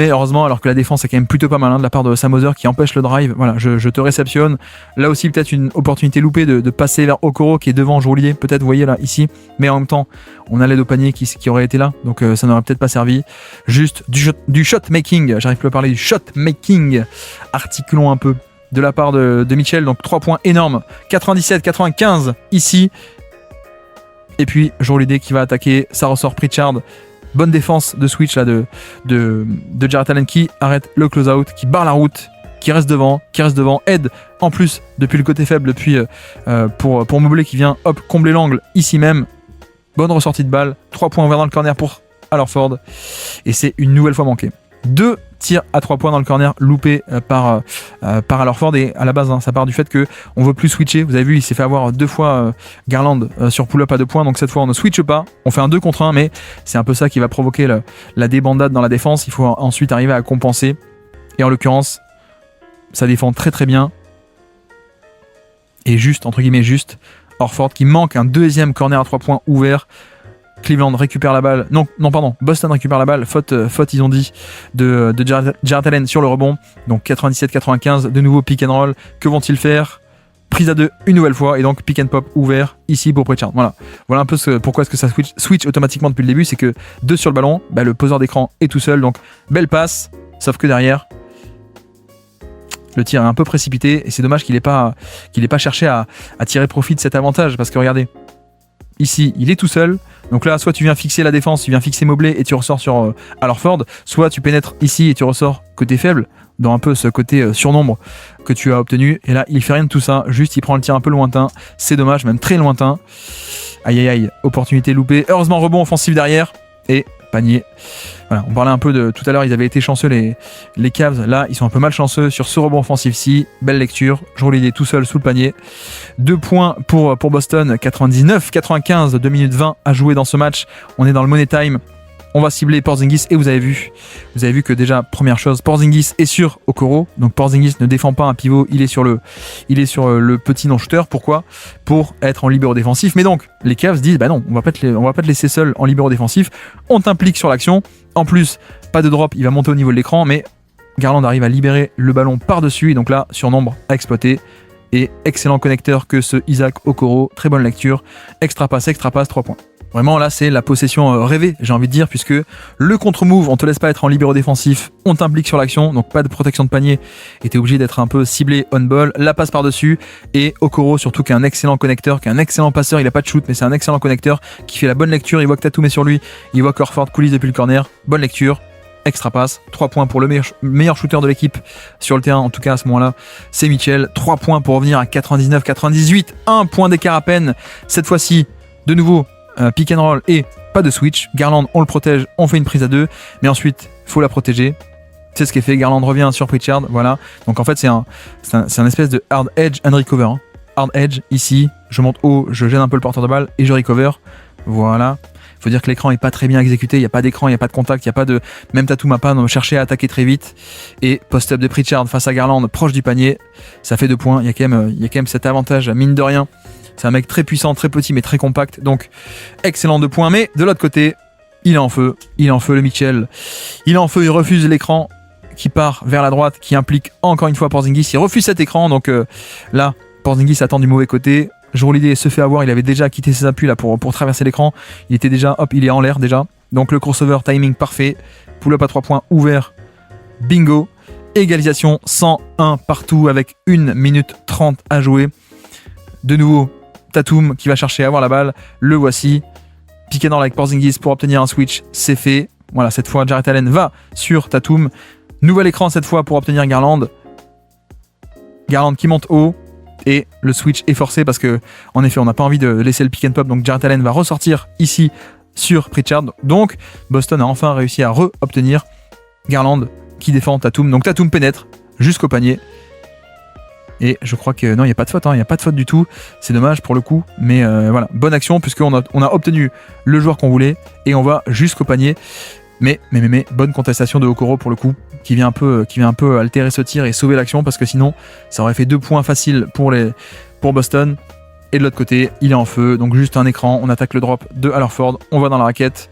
A: heureusement, alors que la défense est quand même plutôt pas mal de la part de Sam Hauser qui empêche le drive. Voilà, je te réceptionne. Là aussi, peut-être une opportunité loupée de passer vers Okoro qui est devant Joliet, peut-être, vous voyez là, ici, mais en même temps, on a l'aide au panier qui aurait été là, donc ça n'aurait peut-être pas servi. Juste du shot making, j'arrive plus à parler du shot making, articulons un peu, de la part de Mitchell, donc 3 points énormes, 97-95 ici. Et puis Joliet qui va attaquer, ça ressort Pritchard. Bonne défense de switch là de Jarrett Allen qui arrête le close-out, qui barre la route, qui reste devant, aide en plus depuis le côté faible, depuis pour Mobley qui vient combler l'angle ici même. Bonne ressortie de balle, 3 points ouverts dans le corner pour Alorford, et c'est une nouvelle fois manqué. 2 tirs à 3 points dans le corner loupés par Alorford, et à la base ça part du fait que on veut plus switcher. Vous avez vu, il s'est fait avoir 2 fois Garland sur pull-up à 2 points, donc cette fois on ne switche pas, on fait un 2 contre 1, mais c'est un peu ça qui va provoquer la débandade dans la défense. Il faut ensuite arriver à compenser, et en l'occurrence ça défend très très bien, et juste, entre guillemets juste, Horford qui manque un deuxième corner à 3 points ouvert. Cleveland récupère la balle, Boston récupère la balle, faute ils ont dit, de Jarrett Allen sur le rebond, donc 97-95, de nouveau pick and roll, que vont-ils faire? Prise à 2 une nouvelle fois, et donc pick and pop ouvert ici pour Pritchard. Voilà un peu pourquoi est-ce que ça switch automatiquement depuis le début, c'est que 2 sur le ballon, le poseur d'écran est tout seul, donc belle passe, sauf que derrière, le tir est un peu précipité, et c'est dommage qu'il ait pas cherché à tirer profit de cet avantage, parce que regardez, ici il est tout seul, donc là soit tu viens fixer la défense, tu viens fixer Mobley et tu ressors sur Alorford, soit tu pénètres ici et tu ressors côté faible, dans un peu ce côté surnombre que tu as obtenu, et là il fait rien de tout ça, juste il prend le tir un peu lointain, c'est dommage, même très lointain. Aïe, opportunité loupée, heureusement rebond offensif derrière, et panier. Voilà, on parlait un peu de tout à l'heure, ils avaient été chanceux les Cavs, là ils sont un peu malchanceux sur ce rebond offensif-ci. Belle lecture, Joliet tout seul sous le panier. 2 points pour Boston, 99-95, 2 minutes 20 à jouer dans ce match. On est dans le money time. On va cibler Porzingis, et vous avez vu que déjà, première chose, Porzingis est sur Okoro, donc Porzingis ne défend pas un pivot, il est sur le petit non-shooter. Pourquoi? Pour être en libéro défensif. Mais donc les Cavs disent non, on va pas te laisser seul en libéro défensif, on t'implique sur l'action. En plus, pas de drop, il va monter au niveau de l'écran, mais Garland arrive à libérer le ballon par-dessus, et donc là, surnombre à exploiter. Et excellent connecteur que ce Isaac Okoro, très bonne lecture, extra passe, 3 points. Vraiment là c'est la possession rêvée, j'ai envie de dire, puisque le contre-move, on te laisse pas être en libéro défensif, on t'implique sur l'action, donc pas de protection de panier, et t'es obligé d'être un peu ciblé on-ball, la passe par-dessus, et Okoro surtout qui est un excellent connecteur, qui est un excellent passeur, il a pas de shoot mais c'est un excellent connecteur, qui fait la bonne lecture, il voit que Tatum est sur lui, il voit qu'Horford coulisse depuis le corner, bonne lecture, extra passe, 3 points pour le meilleur shooter de l'équipe sur le terrain, en tout cas à ce moment-là, c'est Mitchell, 3 points pour revenir à 99-98, 1 point d'écart à peine, cette fois-ci, de nouveau, pick and roll et pas de switch. Garland, on le protège, on fait une prise à 2, mais ensuite, faut la protéger. C'est ce qui est fait. Garland revient sur Pritchard, voilà. Donc en fait, c'est un espèce de hard edge and recover. Hard edge, ici, je monte haut, je gêne un peu le porteur de balle et je recover. Voilà. Faut dire que l'écran est pas très bien exécuté, il n'y a pas d'écran, il n'y a pas de contact, il n'y a pas de... Même Tatum n'a pas cherché à attaquer très vite. Et post-up de Pritchard face à Garland, proche du panier, ça fait 2 points. Il y a quand même cet avantage, mine de rien. C'est un mec très puissant, très petit, mais très compact. Donc, excellent 2 points. Mais de l'autre côté, il est en feu. Il est en feu, le Mitchell. Il est en feu, il refuse l'écran qui part vers la droite, qui implique encore une fois Porzingis. Il refuse cet écran. Donc là, Porzingis attend du mauvais côté. Joliet se fait avoir. Il avait déjà quitté ses appuis là pour traverser l'écran. Il était déjà, il est en l'air déjà. Donc le crossover, timing parfait. Pull-up à 3 points ouvert. Bingo. Égalisation 101 partout avec 1 minute 30 à jouer. De nouveau, Tatum qui va chercher à avoir la balle, le voici, piqué dans avec Porzingis pour obtenir un switch, c'est fait. Voilà, cette fois Jarrett Allen va sur Tatum, nouvel écran cette fois pour obtenir Garland qui monte haut, et le switch est forcé parce que en effet on n'a pas envie de laisser le pick and pop, donc Jarrett Allen va ressortir ici sur Pritchard, donc Boston a enfin réussi à re-obtenir Garland qui défend Tatum, donc Tatum pénètre jusqu'au panier, Et je crois que non, il n'y a pas de faute, il n'y a pas de faute du tout. C'est dommage pour le coup, mais voilà, bonne action puisqu'on a obtenu le joueur qu'on voulait et on va jusqu'au panier. Mais bonne contestation de Okoro pour le coup, qui vient un peu altérer ce tir et sauver l'action parce que sinon ça aurait fait 2 points faciles pour Boston. Et de l'autre côté, il est en feu, donc juste un écran, on attaque le drop de Hallerford, on va dans la raquette.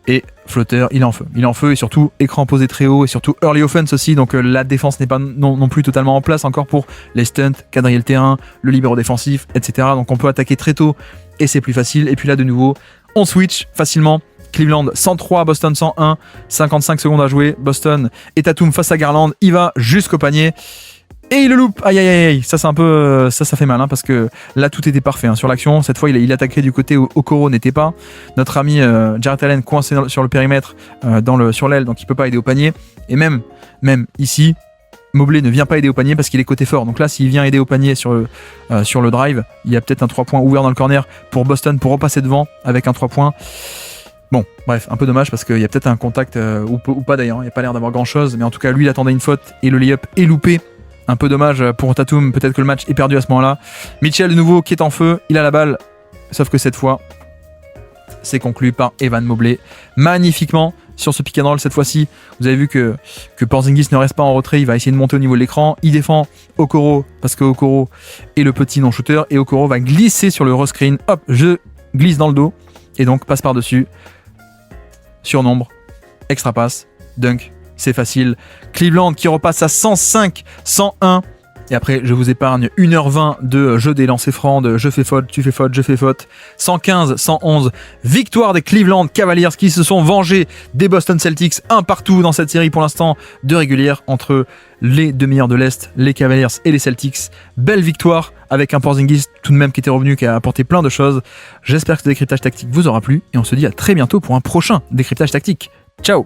A: Et flotteur, il est en feu. Il est en feu et surtout écran posé très haut et surtout early offense aussi. Donc la défense n'est pas non plus totalement en place encore pour les stunts, quadriller le terrain, le libéro défensif, etc. Donc on peut attaquer très tôt et c'est plus facile. Et puis là de nouveau, on switch facilement. Cleveland 103, Boston 101, 55 secondes à jouer. Boston et Tatum face à Garland. Il va jusqu'au panier. Et il le loupe, aïe aïe aïe, ça c'est un peu, ça fait mal parce que là tout était parfait sur l'action. Cette fois il attaquait du côté où Okoro n'était pas. Notre ami Jarrett Allen coincé sur le périmètre, sur l'aile, donc il peut pas aider au panier. Et même ici, Mobley ne vient pas aider au panier parce qu'il est côté fort. Donc là s'il vient aider au panier sur le drive, il y a peut-être un 3 points ouvert dans le corner pour Boston pour repasser devant avec un 3 points. Bon, bref, un peu dommage parce qu'il y a peut-être un contact ou pas d'ailleurs, il n'y a pas l'air d'avoir grand chose, mais en tout cas lui il attendait une faute et le lay-up est loupé. Un peu dommage pour Tatum, peut-être que le match est perdu à ce moment-là. Mitchell de nouveau qui est en feu, il a la balle, sauf que cette fois, c'est conclu par Evan Mobley magnifiquement sur ce pick and roll. Cette fois-ci, vous avez vu que Porzingis ne reste pas en retrait, il va essayer de monter au niveau de l'écran, il défend Okoro parce que Okoro est le petit non-shooter et Okoro va glisser sur le rescreen. Hop, je glisse dans le dos et donc passe par-dessus, surnombre, extra passe, dunk. C'est facile. Cleveland qui repasse à 105-101. Et après, je vous épargne 1h20 de jeu des lancers francs, de je fais faute, tu fais faute, je fais faute. 115-111. Victoire des Cleveland Cavaliers qui se sont vengés des Boston Celtics. Un partout dans cette série pour l'instant de régulière entre les deux meilleurs de l'Est, les Cavaliers et les Celtics. Belle victoire avec un Porzingis tout de même qui était revenu, qui a apporté plein de choses. J'espère que ce décryptage tactique vous aura plu et on se dit à très bientôt pour un prochain décryptage tactique. Ciao!